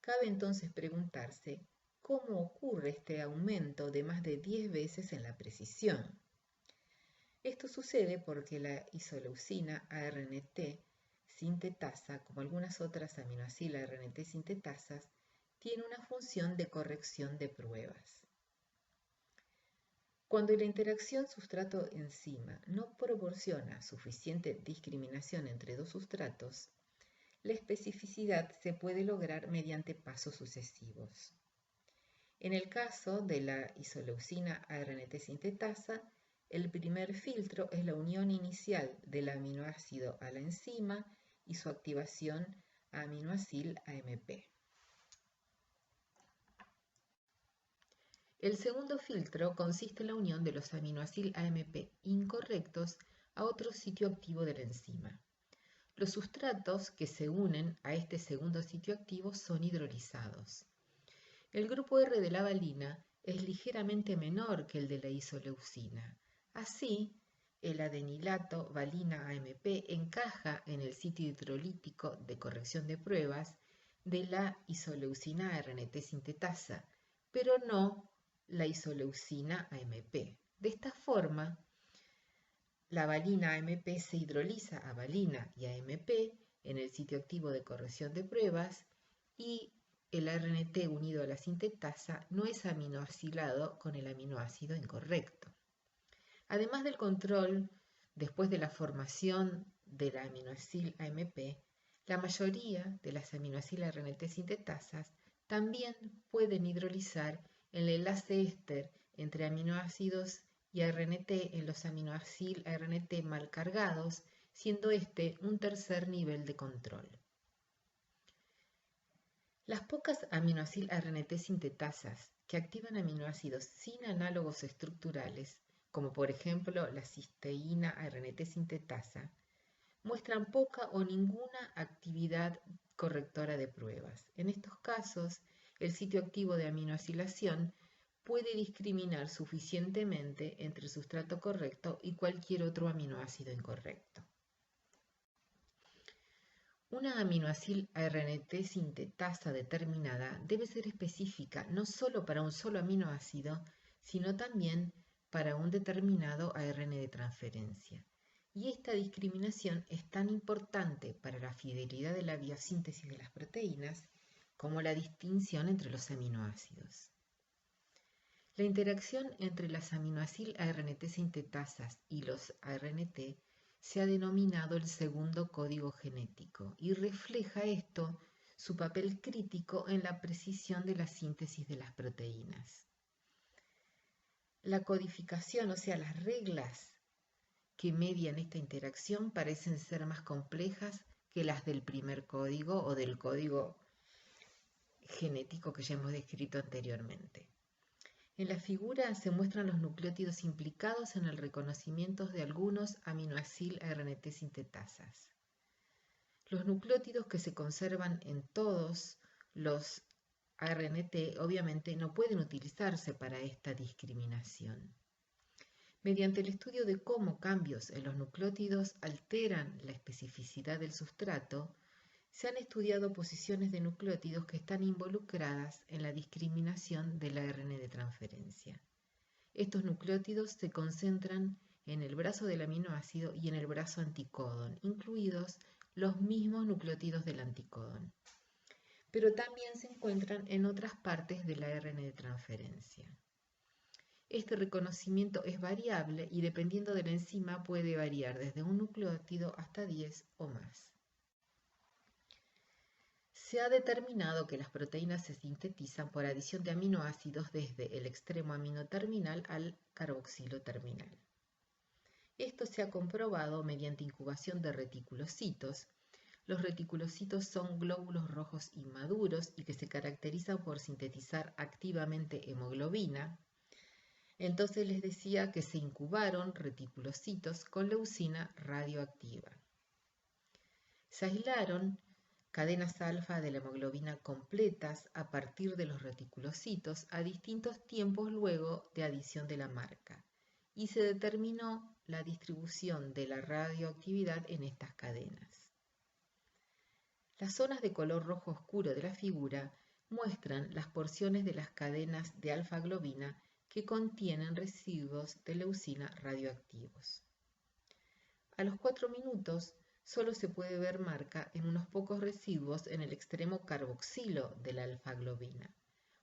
Cabe entonces preguntarse cómo ocurre este aumento de más de 10 veces en la precisión. Esto sucede porque la isoleucina ARNT sintetasa, como algunas otras aminoácido ARNT sintetasas, tiene una función de corrección de pruebas. Cuando la interacción sustrato-enzima no proporciona suficiente discriminación entre dos sustratos, la especificidad se puede lograr mediante pasos sucesivos. En el caso de la isoleucina ARNT sintetasa, el primer filtro es la unión inicial del aminoácido a la enzima y su activación a aminoacil AMP. El segundo filtro consiste en la unión de los aminoacil AMP incorrectos a otro sitio activo de la enzima. Los sustratos que se unen a este segundo sitio activo son hidrolizados. El grupo R de la valina es ligeramente menor que el de la isoleucina. Así, el adenilato valina AMP encaja en el sitio hidrolítico de corrección de pruebas de la isoleucina ARNT sintetasa, pero no la isoleucina AMP. De esta forma, la valina AMP se hidroliza a valina y AMP en el sitio activo de corrección de pruebas y el RNT unido a la sintetasa no es aminoasilado con el aminoácido incorrecto. Además del control después de la formación de la aminoacil AMP, la mayoría de las aminoacil RNT sintetasas también pueden hidrolizar el enlace éster entre aminoácidos y RNT en los aminoacil RNT mal cargados, siendo este un tercer nivel de control. Las pocas aminoacil RNT sintetasas que activan aminoácidos sin análogos estructurales, como por ejemplo la cisteína RNT sintetasa, muestran poca o ninguna actividad correctora de pruebas. En estos casos, el sitio activo de aminoacilación puede discriminar suficientemente entre el sustrato correcto y cualquier otro aminoácido incorrecto. Una aminoacil RNT sintetasa determinada debe ser específica no solo para un solo aminoácido, sino también para un determinado ARN de transferencia. Y esta discriminación es tan importante para la fidelidad de la biosíntesis de las proteínas como la distinción entre los aminoácidos. La interacción entre las aminoacil ARNT sintetasas y los ARNT se ha denominado el segundo código genético y refleja esto su papel crítico en la precisión de la síntesis de las proteínas. La codificación, o sea, las reglas que median esta interacción parecen ser más complejas que las del primer código o del código genético que ya hemos descrito anteriormente. En la figura se muestran los nucleótidos implicados en el reconocimiento de algunos aminoacil RNT sintetasas. Los nucleótidos que se conservan en todos los RNT obviamente no pueden utilizarse para esta discriminación. Mediante el estudio de cómo cambios en los nucleótidos alteran la especificidad del sustrato, se han estudiado posiciones de nucleótidos que están involucradas en la discriminación del ARN de transferencia. Estos nucleótidos se concentran en el brazo del aminoácido y en el brazo anticodón, incluidos los mismos nucleótidos del anticodón. Pero también se encuentran en otras partes del ARN de transferencia. Este reconocimiento es variable y dependiendo de la enzima puede variar desde un nucleótido hasta 10 o más. Se ha determinado que las proteínas se sintetizan por adición de aminoácidos desde el extremo aminoterminal al carboxilo terminal. Esto se ha comprobado mediante incubación de reticulocitos. Los reticulocitos son glóbulos rojos inmaduros y que se caracterizan por sintetizar activamente hemoglobina. Entonces les decía que se incubaron reticulocitos con leucina radioactiva. Se aislaron cadenas alfa de la hemoglobina completas a partir de los reticulocitos a distintos tiempos luego de adición de la marca y se determinó la distribución de la radioactividad en estas cadenas. Las zonas de color rojo oscuro de la figura muestran las porciones de las cadenas de alfa-globina que contienen residuos de leucina radioactivos. A los 4 minutos solo se puede ver marca en unos pocos residuos en el extremo carboxilo de la alfa-globina,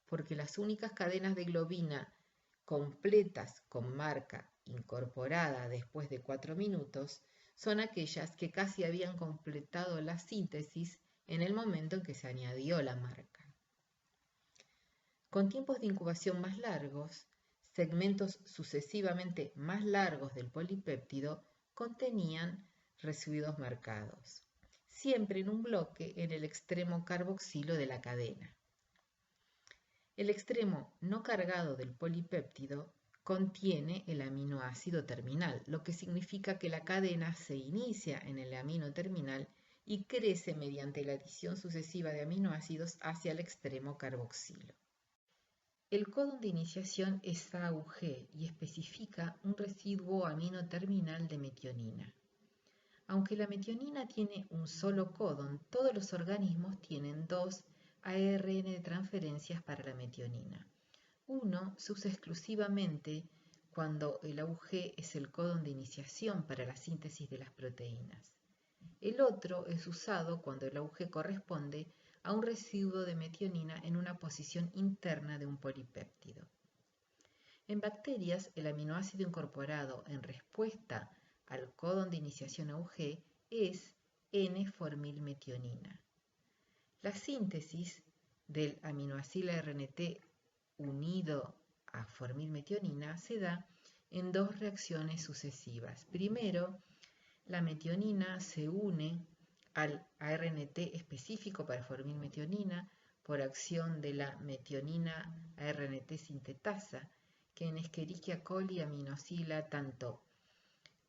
porque las únicas cadenas de globina completas con marca incorporada después de 4 minutos son aquellas que casi habían completado la síntesis en el momento en que se añadió la marca. Con tiempos de incubación más largos, segmentos sucesivamente más largos del polipéptido contenían residuos marcados, siempre en un bloque en el extremo carboxilo de la cadena. El extremo no cargado del polipéptido contiene el aminoácido terminal, lo que significa que la cadena se inicia en el amino terminal y crece mediante la adición sucesiva de aminoácidos hacia el extremo carboxilo. El códon de iniciación es AUG y especifica un residuo amino terminal de metionina. Aunque la metionina tiene un solo códon, todos los organismos tienen 2 ARN de transferencias para la metionina. Uno se usa exclusivamente cuando el AUG es el códon de iniciación para la síntesis de las proteínas. El otro es usado cuando el AUG corresponde a un residuo de metionina en una posición interna de un polipéptido. En bacterias, el aminoácido incorporado en respuesta al codón de iniciación AUG es N-formilmetionina. La síntesis del aminoácido ARNT unido a formilmetionina se da en dos reacciones sucesivas. Primero, la metionina se une al ARNT específico para formilmetionina por acción de la metionina ARNT sintetasa, que en Escherichia coli aminosila tanto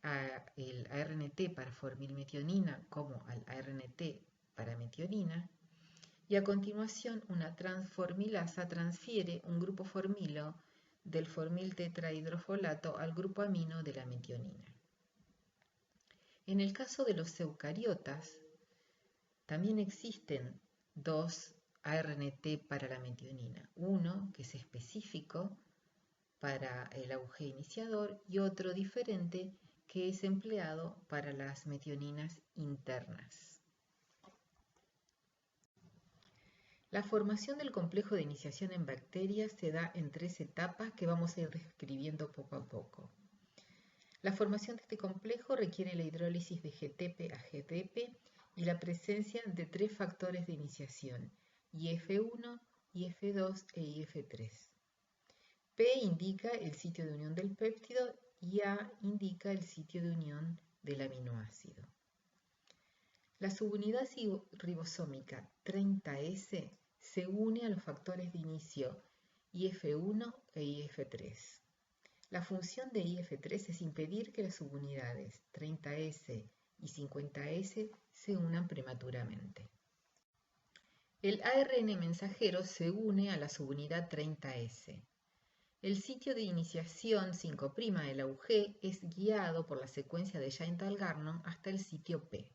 al ARNT para formilmetionina como al ARNT para metionina, y a continuación una transformilasa transfiere un grupo formilo del formil tetrahidrofolato al grupo amino de la metionina. En el caso de los eucariotas, también existen dos ARNT para la metionina, uno que es específico para el AUG iniciador y otro diferente que es empleado para las metioninas internas. La formación del complejo de iniciación en bacterias se da en tres etapas que vamos a ir describiendo poco a poco. La formación de este complejo requiere la hidrólisis de GTP a GDP y la presencia de tres factores de iniciación, IF1, IF2 e IF3. P indica el sitio de unión del péptido y A indica el sitio de unión del aminoácido. La subunidad ribosómica 30S se une a los factores de inicio IF1 e IF3. La función de IF3 es impedir que las subunidades 30S y 50S se unan prematuramente. El ARN mensajero se une a la subunidad 30S. El sitio de iniciación 5' del AUG es guiado por la secuencia de Shine-Dalgarno hasta el sitio P.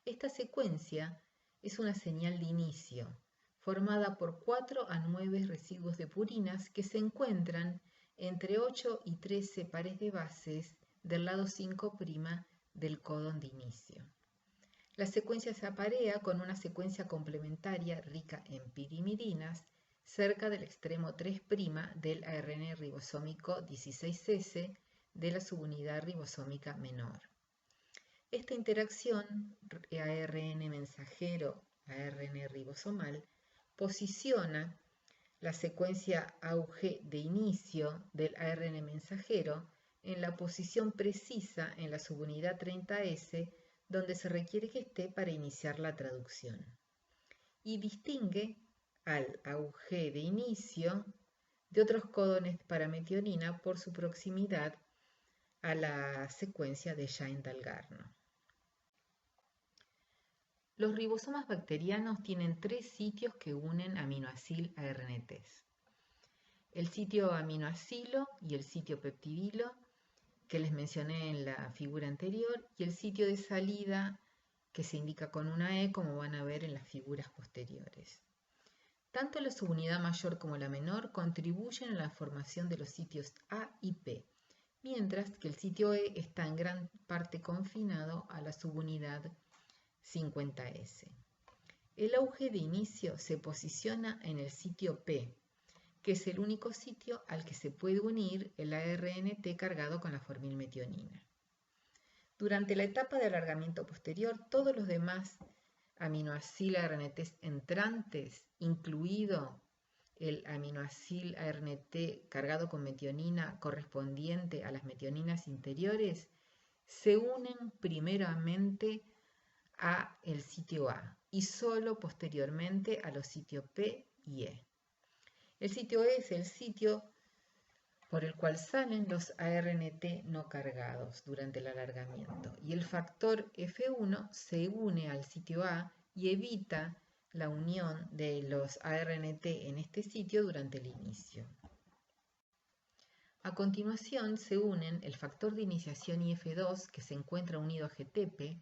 Esta secuencia es una señal de inicio, formada por 4 a 9 residuos de purinas que se encuentran entre 8 y 13 pares de bases del lado 5' del codón de inicio. La secuencia se aparea con una secuencia complementaria rica en pirimidinas cerca del extremo 3' del ARN ribosómico 16S de la subunidad ribosómica menor. Esta interacción ARN mensajero-ARN ribosomal posiciona la secuencia AUG de inicio del ARN mensajero en la posición precisa en la subunidad 30S donde se requiere que esté para iniciar la traducción, y distingue al AUG de inicio de otros codones para metionina por su proximidad a la secuencia de Shine-Dalgarno. Los ribosomas bacterianos tienen tres sitios que unen aminoacil a ARNTs. El sitio aminoacilo y el sitio peptidilo, que les mencioné en la figura anterior, y el sitio de salida, que se indica con una E, como van a ver en las figuras posteriores. Tanto la subunidad mayor como la menor contribuyen a la formación de los sitios A y P, mientras que el sitio E está en gran parte confinado a la subunidad 50S. El AUG de inicio se posiciona en el sitio P, que es el único sitio al que se puede unir el ARNT cargado con la formilmetionina. Durante la etapa de alargamiento posterior, todos los demás aminoacil ARNTs entrantes, incluido el aminoacil ARNT cargado con metionina correspondiente a las metioninas interiores, se unen primeramente a el sitio A y solo posteriormente a los sitios P y E. El sitio E es el sitio por el cual salen los ARNT no cargados durante el alargamiento y el factor F1 se une al sitio A y evita la unión de los ARNT en este sitio durante el inicio. A continuación se unen el factor de iniciación IF2 que se encuentra unido a GTP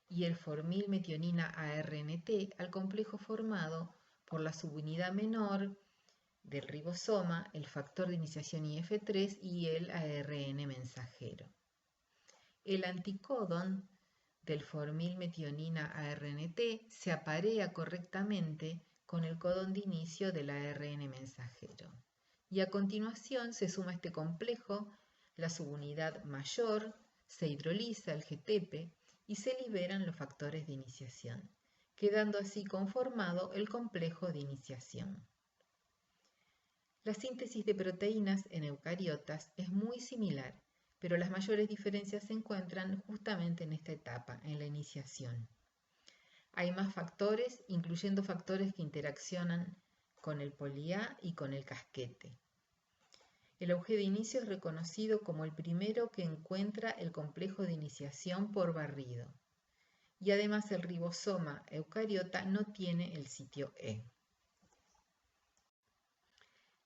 y el formilmetionina ARNT al complejo formado por la subunidad menor del ribosoma, el factor de iniciación IF3 y el ARN mensajero. El anticodón del formilmetionina ARNT se aparea correctamente con el codón de inicio del ARN mensajero. Y a continuación se suma este complejo la subunidad mayor, se hidroliza el GTP y se liberan los factores de iniciación, quedando así conformado el complejo de iniciación. La síntesis de proteínas en eucariotas es muy similar, pero las mayores diferencias se encuentran justamente en esta etapa, en la iniciación. Hay más factores, incluyendo factores que interaccionan con el poli-A y con el casquete. El auge de inicio es reconocido como el primero que encuentra el complejo de iniciación por barrido. Y además el ribosoma eucariota no tiene el sitio E.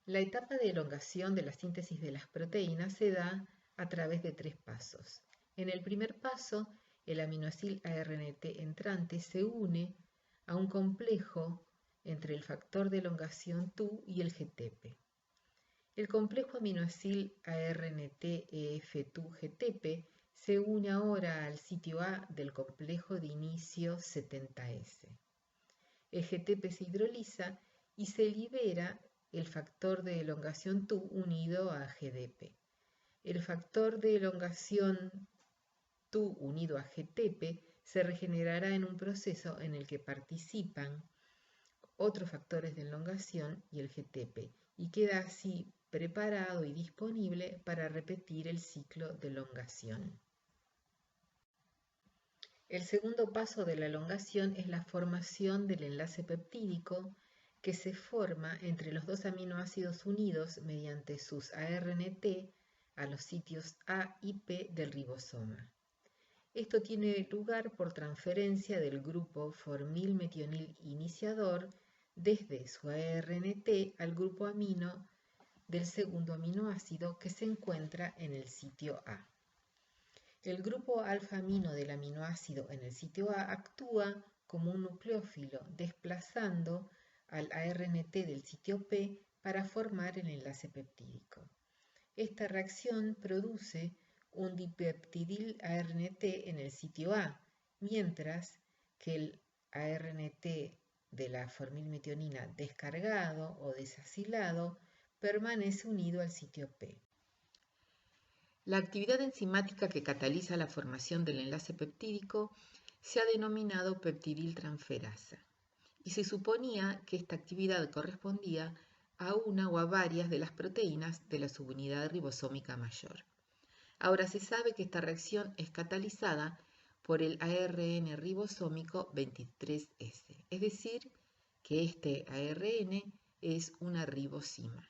La etapa de elongación de la síntesis de las proteínas se da a través de 3 pasos. En el primer paso, el aminoácido ARNT entrante se une a un complejo entre el factor de elongación TU y el GTP. El complejo aminoácido ARNT-EF-TU-GTP se une ahora al sitio A del complejo de inicio 70S. El GTP se hidroliza y se libera el factor de elongación TU unido a GDP. El factor de elongación TU unido a GTP se regenerará en un proceso en el que participan otros factores de elongación y el GTP, y queda así preparado y disponible para repetir el ciclo de elongación. El segundo paso de la elongación es la formación del enlace peptídico que se forma entre los dos aminoácidos unidos mediante sus ARNT a los sitios A y P del ribosoma. Esto tiene lugar por transferencia del grupo formilmetionil iniciador desde su ARNT al grupo amino del segundo aminoácido que se encuentra en el sitio A. El grupo alfa-amino del aminoácido en el sitio A actúa como un nucleófilo, desplazando al ARNT del sitio P para formar el enlace peptídico. Esta reacción produce un dipeptidil ARNT en el sitio A, mientras que el ARNT de la formilmetionina descargado o desasilado permanece unido al sitio P. La actividad enzimática que cataliza la formación del enlace peptídico se ha denominado peptidiltransferasa, y se suponía que esta actividad correspondía a una o a varias de las proteínas de la subunidad ribosómica mayor. Ahora se sabe que esta reacción es catalizada por el ARN ribosómico 23S, es decir, que este ARN es una ribosima.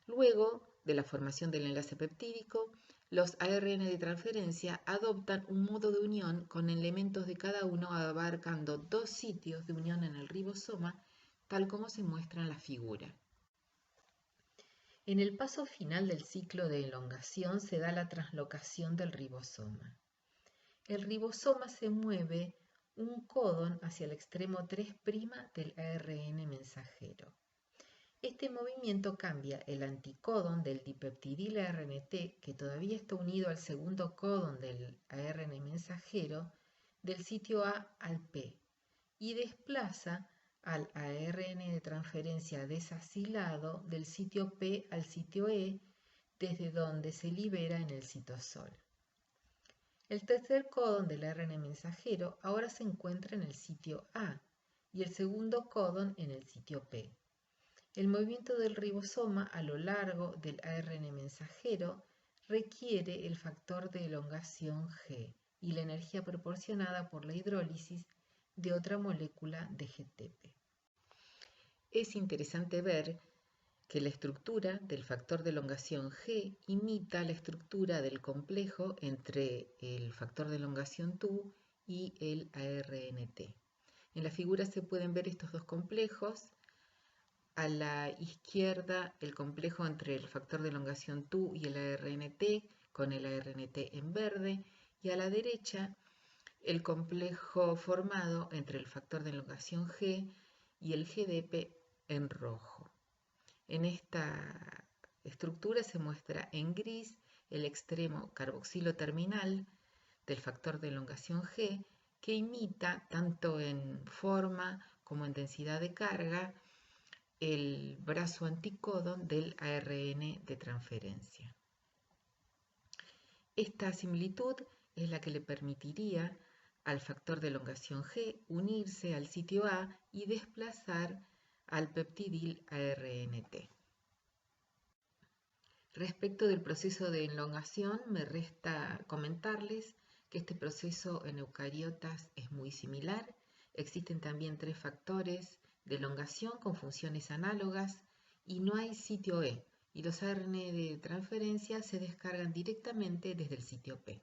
Luego de la formación del enlace peptídico, los ARN de transferencia adoptan un modo de unión con elementos de cada uno abarcando 2 sitios de unión en el ribosoma, tal como se muestra en la figura. En el paso final del ciclo de elongación se da la translocación del ribosoma. El ribosoma se mueve un codón hacia el extremo 3' del ARN mensajero. Este movimiento cambia el anticodón del dipeptidil ARNT, que todavía está unido al segundo codón del ARN mensajero, del sitio A al P, y desplaza al ARN de transferencia desasilado del sitio P al sitio E, desde donde se libera en el citosol. El tercer codón del ARN mensajero ahora se encuentra en el sitio A y el segundo codón en el sitio P. El movimiento del ribosoma a lo largo del ARN mensajero requiere el factor de elongación G y la energía proporcionada por la hidrólisis de otra molécula de GTP. Es interesante ver que la estructura del factor de elongación G imita la estructura del complejo entre el factor de elongación TU y el ARNT. En la figura se pueden ver estos dos complejos. A la izquierda el complejo entre el factor de elongación TU y el ARNT con el ARNT en verde, y a la derecha el complejo formado entre el factor de elongación G y el GDP en rojo. En esta estructura se muestra en gris el extremo carboxilo terminal del factor de elongación G, que imita tanto en forma como en densidad de carga el brazo anticodón del ARN de transferencia. Esta similitud es la que le permitiría al factor de elongación G unirse al sitio A y desplazar al peptidil ARNT. Respecto del proceso de elongación, me resta comentarles que este proceso en eucariotas es muy similar. Existen también 3 factores de elongación con funciones análogas y no hay sitio E, y los ARN de transferencia se descargan directamente desde el sitio P.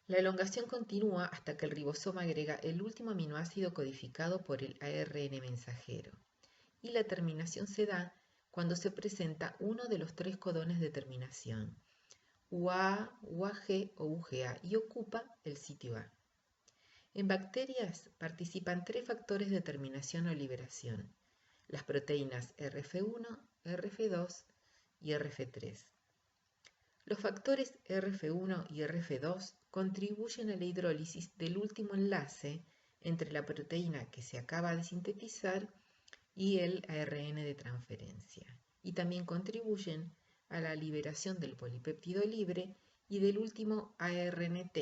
La elongación continúa hasta que el ribosoma agrega el último aminoácido codificado por el ARN mensajero, y la terminación se da cuando se presenta uno de los 3 codones de terminación, UAA, UAG o UGA, y ocupa el sitio A. En bacterias participan 3 factores de terminación o liberación, las proteínas RF1, RF2 y RF3. Los factores RF1 y RF2 contribuyen a la hidrólisis del último enlace entre la proteína que se acaba de sintetizar y el ARN de transferencia, y también contribuyen a la liberación del polipéptido libre y del último ARNT,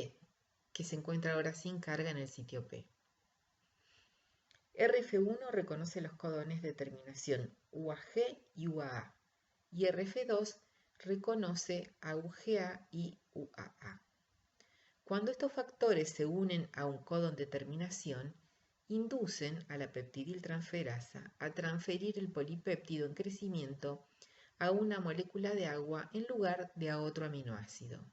que se encuentra ahora sin carga en el sitio P. RF1 reconoce los codones de terminación UAG y UAA, y RF2 reconoce a UGA y UAA. Cuando estos factores se unen a un codón de terminación, inducen a la peptidiltransferasa a transferir el polipéptido en crecimiento a una molécula de agua en lugar de a otro aminoácido.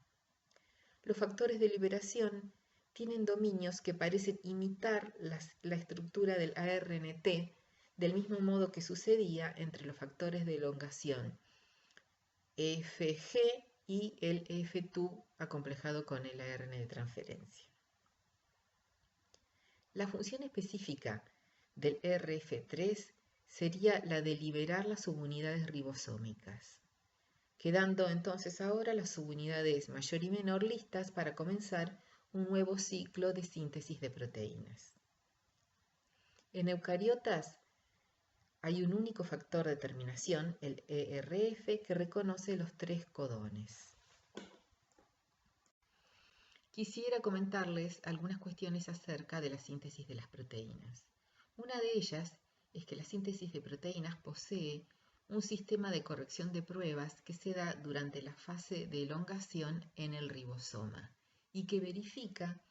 Los factores de liberación tienen dominios que parecen imitar la estructura del ARNT, del mismo modo que sucedía entre los factores de elongación EFG y el EF2 acomplejado con el ARN de transferencia. La función específica del RF3 sería la de liberar las subunidades ribosómicas, quedando entonces ahora las subunidades mayor y menor listas para comenzar un nuevo ciclo de síntesis de proteínas. En eucariotas hay un único factor de terminación, el ERF, que reconoce los 3 codones. Quisiera comentarles algunas cuestiones acerca de la síntesis de las proteínas. Una de ellas es que la síntesis de proteínas posee un sistema de corrección de pruebas que se da durante la fase de elongación en el ribosoma y que verifica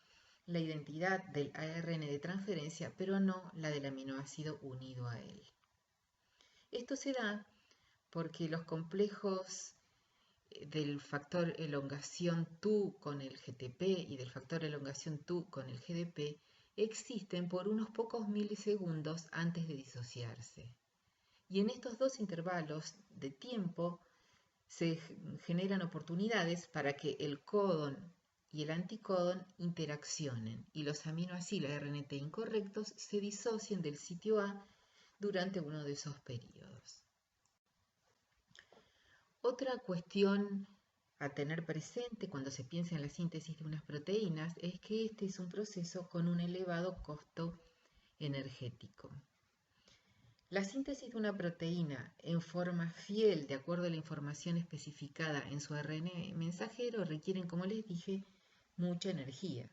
la identidad del ARN de transferencia, pero no la del aminoácido unido a él. Esto se da porque los complejos del factor elongación TU con el GTP y del factor elongación TU con el GDP existen por unos pocos milisegundos antes de disociarse. Y en estos 2 intervalos de tiempo se generan oportunidades para que el codón y el anticodón interaccionen y los aminoácidos RNT incorrectos se disocien del sitio A durante uno de esos periodos. Otra cuestión a tener presente cuando se piensa en la síntesis de unas proteínas es que este es un proceso con un elevado costo energético. La síntesis de una proteína en forma fiel de acuerdo a la información especificada en su ARN mensajero requieren, como les dije, mucha energía.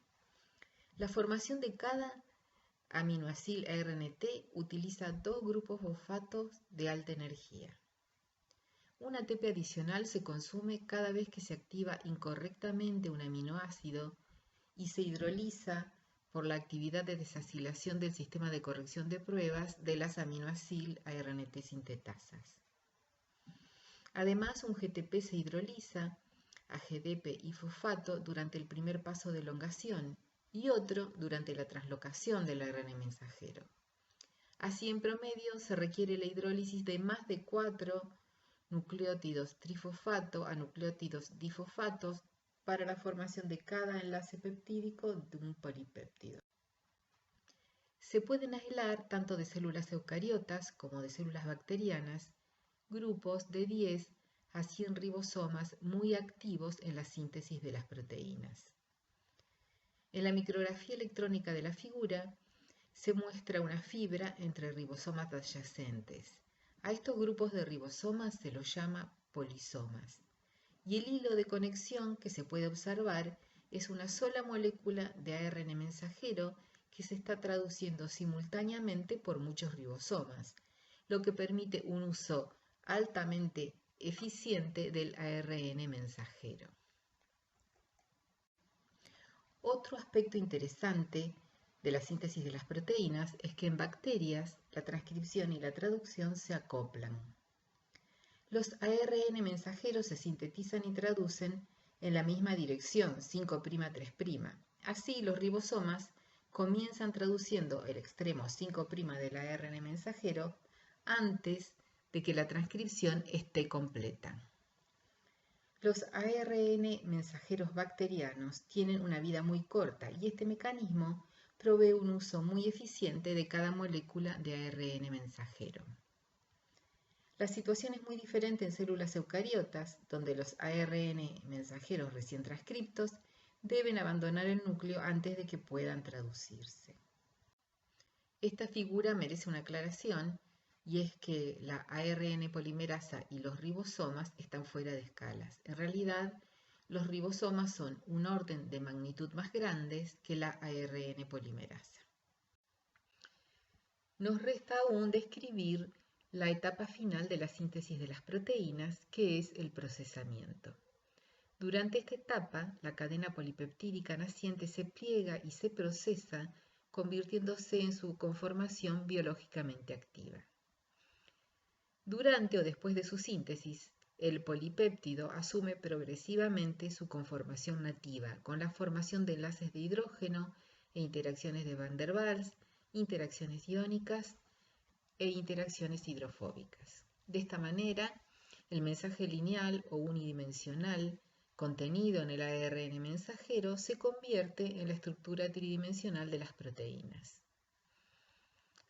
La formación de cada aminoácido ARNT utiliza 2 grupos fosfatos de alta energía. Un ATP adicional se consume cada vez que se activa incorrectamente un aminoácido y se hidroliza por la actividad de desacilación del sistema de corrección de pruebas de las aminoácido ARNT sintetasas. Además, un GTP se hidroliza a GDP y fosfato durante el primer paso de elongación y otro durante la translocación del ARN mensajero. Así, en promedio, se requiere la hidrólisis de más de 4 nucleótidos trifosfato a nucleótidos difosfatos para la formación de cada enlace peptídico de un polipéptido. Se pueden aislar tanto de células eucariotas como de células bacterianas grupos de 10 a 100 ribosomas muy activos en la síntesis de las proteínas. En la micrografía electrónica de la figura se muestra una fibra entre ribosomas adyacentes. A estos grupos de ribosomas se los llama polisomas. Y el hilo de conexión que se puede observar es una sola molécula de ARN mensajero que se está traduciendo simultáneamente por muchos ribosomas, lo que permite un uso altamente eficiente del ARN mensajero. Otro aspecto interesante de la síntesis de las proteínas es que en bacterias la transcripción y la traducción se acoplan. Los ARN mensajeros se sintetizan y traducen en la misma dirección, 5'3'. Así, los ribosomas comienzan traduciendo el extremo 5' del ARN mensajero antes de que la transcripción esté completa. Los ARN mensajeros bacterianos tienen una vida muy corta y este mecanismo provee un uso muy eficiente de cada molécula de ARN mensajero. La situación es muy diferente en células eucariotas, donde los ARN mensajeros recién transcriptos deben abandonar el núcleo antes de que puedan traducirse. Esta figura merece una aclaración, y es que la ARN polimerasa y los ribosomas están fuera de escalas. En realidad, los ribosomas son un orden de magnitud más grandes que la ARN polimerasa. Nos resta aún describir la etapa final de la síntesis de las proteínas, que es el procesamiento. Durante esta etapa, la cadena polipeptídica naciente se pliega y se procesa, convirtiéndose en su conformación biológicamente activa. Durante o después de su síntesis, el polipéptido asume progresivamente su conformación nativa, con la formación de enlaces de hidrógeno e interacciones de Van der Waals, interacciones iónicas e interacciones hidrofóbicas. De esta manera, el mensaje lineal o unidimensional contenido en el ARN mensajero se convierte en la estructura tridimensional de las proteínas.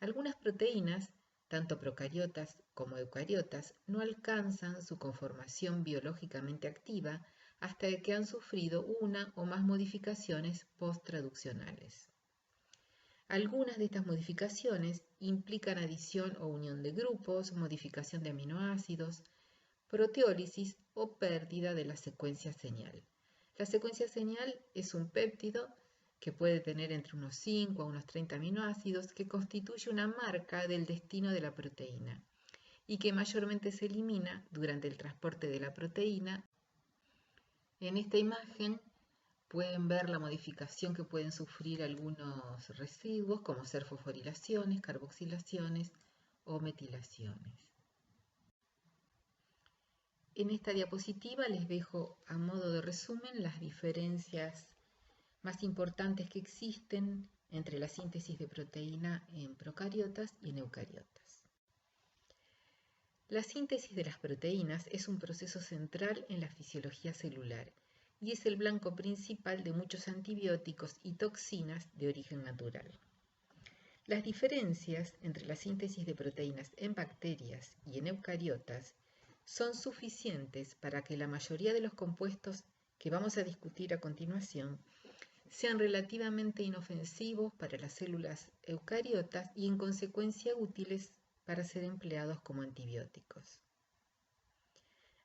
Algunas proteínas, tanto procariotas como eucariotas, no alcanzan su conformación biológicamente activa hasta que han sufrido una o más modificaciones post-traduccionales. Algunas de estas modificaciones implican adición o unión de grupos, modificación de aminoácidos, proteólisis o pérdida de la secuencia señal. La secuencia señal es un péptido que puede tener entre unos 5 a unos 30 aminoácidos que constituye una marca del destino de la proteína y que mayormente se elimina durante el transporte de la proteína. En esta imagen pueden ver la modificación que pueden sufrir algunos residuos, como ser fosforilaciones, carboxilaciones o metilaciones. En esta diapositiva les dejo a modo de resumen las diferencias más importantes que existen entre la síntesis de proteína en procariotas y en eucariotas. La síntesis de las proteínas es un proceso central en la fisiología celular y es el blanco principal de muchos antibióticos y toxinas de origen natural. Las diferencias entre la síntesis de proteínas en bacterias y en eucariotas son suficientes para que la mayoría de los compuestos que vamos a discutir a continuación sean relativamente inofensivos para las células eucariotas y en consecuencia útiles para ser empleados como antibióticos.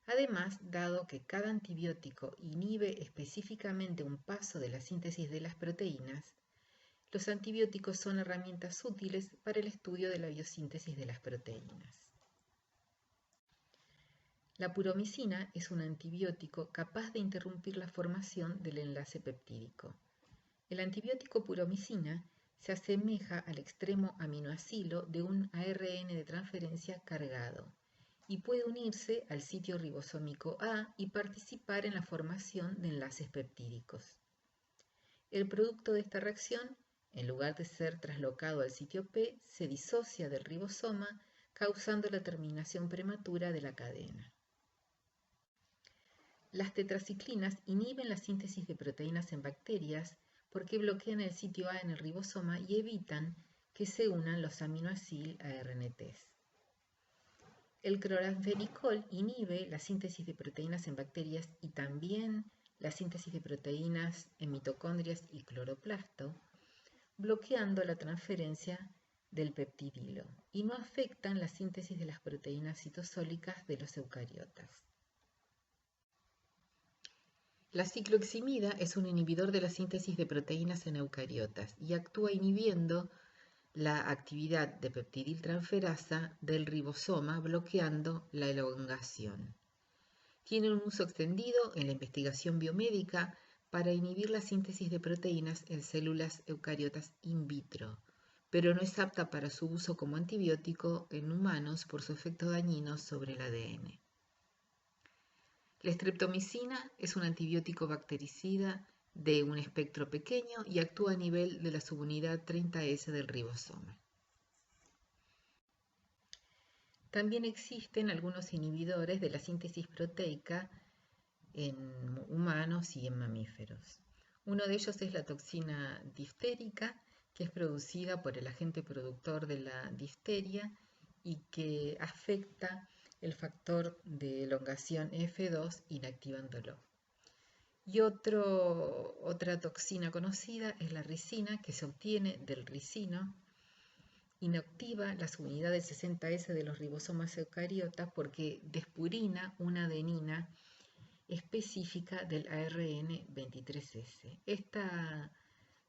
Además, dado que cada antibiótico inhibe específicamente un paso de la síntesis de las proteínas, los antibióticos son herramientas útiles para el estudio de la biosíntesis de las proteínas. La puromicina es un antibiótico capaz de interrumpir la formación del enlace peptídico. El antibiótico puromicina se asemeja al extremo aminoacilo de un ARN de transferencia cargado y puede unirse al sitio ribosómico A y participar en la formación de enlaces peptídicos. El producto de esta reacción, en lugar de ser traslocado al sitio P, se disocia del ribosoma, causando la terminación prematura de la cadena. Las tetraciclinas inhiben la síntesis de proteínas en bacterias porque bloquean el sitio A en el ribosoma y evitan que se unan los aminoacil ARNTs. El cloranfenicol inhibe la síntesis de proteínas en bacterias y también la síntesis de proteínas en mitocondrias y cloroplasto, bloqueando la transferencia del peptidilo, y no afectan la síntesis de las proteínas citosólicas de los eucariotas. La cicloheximida es un inhibidor de la síntesis de proteínas en eucariotas y actúa inhibiendo la actividad de peptidiltransferasa del ribosoma, bloqueando la elongación. Tiene un uso extendido en la investigación biomédica para inhibir la síntesis de proteínas en células eucariotas in vitro, pero no es apta para su uso como antibiótico en humanos por su efecto dañino sobre el ADN. La streptomicina es un antibiótico bactericida de un espectro pequeño y actúa a nivel de la subunidad 30S del ribosoma. También existen algunos inhibidores de la síntesis proteica en humanos y en mamíferos. Uno de ellos es la toxina diftérica, que es producida por el agente productor de la difteria y que afecta el factor de elongación F2 inactivándolo. Y otra toxina conocida es la ricina, que se obtiene del ricino. Inactiva la subunidad del 60S de los ribosomas eucariotas porque despurina una adenina específica del ARN 23S. Esta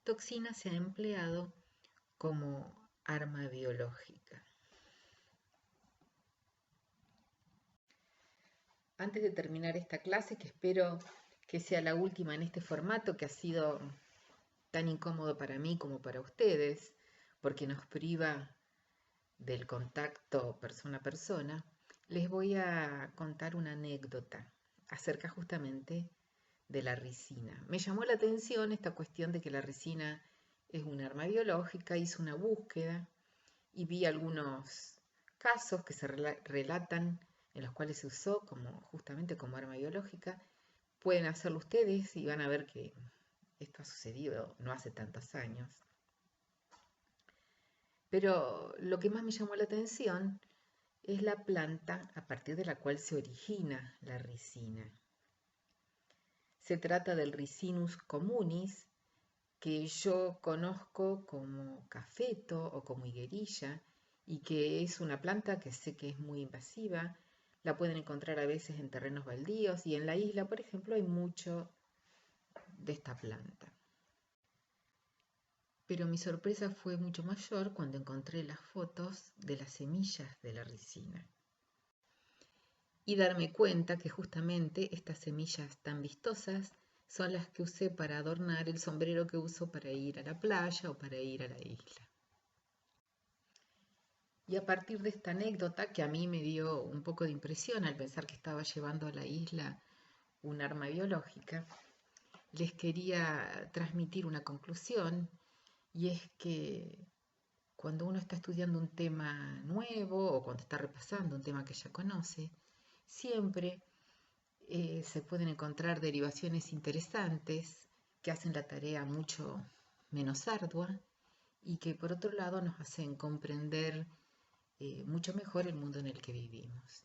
toxina se ha empleado como arma biológica. Antes de terminar esta clase, que espero que sea la última en este formato que ha sido tan incómodo para mí como para ustedes, porque nos priva del contacto persona a persona, les voy a contar una anécdota acerca justamente de la ricina. Me llamó la atención esta cuestión de que la ricina es un arma biológica, hice una búsqueda y vi algunos casos que se relatan en los cuales se usó justamente como arma biológica. Pueden hacerlo ustedes y van a ver que esto ha sucedido no hace tantos años. Pero lo que más me llamó la atención es la planta a partir de la cual se origina la ricina. Se trata del Ricinus communis, que yo conozco como cafeto o como higuerilla, y que es una planta que sé que es muy invasiva. La pueden encontrar a veces en terrenos baldíos y en la isla, por ejemplo, hay mucho de esta planta. Pero mi sorpresa fue mucho mayor cuando encontré las fotos de las semillas de la ricina. Y darme cuenta que justamente estas semillas tan vistosas son las que usé para adornar el sombrero que uso para ir a la playa o para ir a la isla. Y a partir de esta anécdota, que a mí me dio un poco de impresión al pensar que estaba llevando a la isla un arma biológica, les quería transmitir una conclusión, y es que cuando uno está estudiando un tema nuevo o cuando está repasando un tema que ya conoce, siempre se pueden encontrar derivaciones interesantes que hacen la tarea mucho menos ardua y que por otro lado nos hacen comprender mucho mejor el mundo en el que vivimos.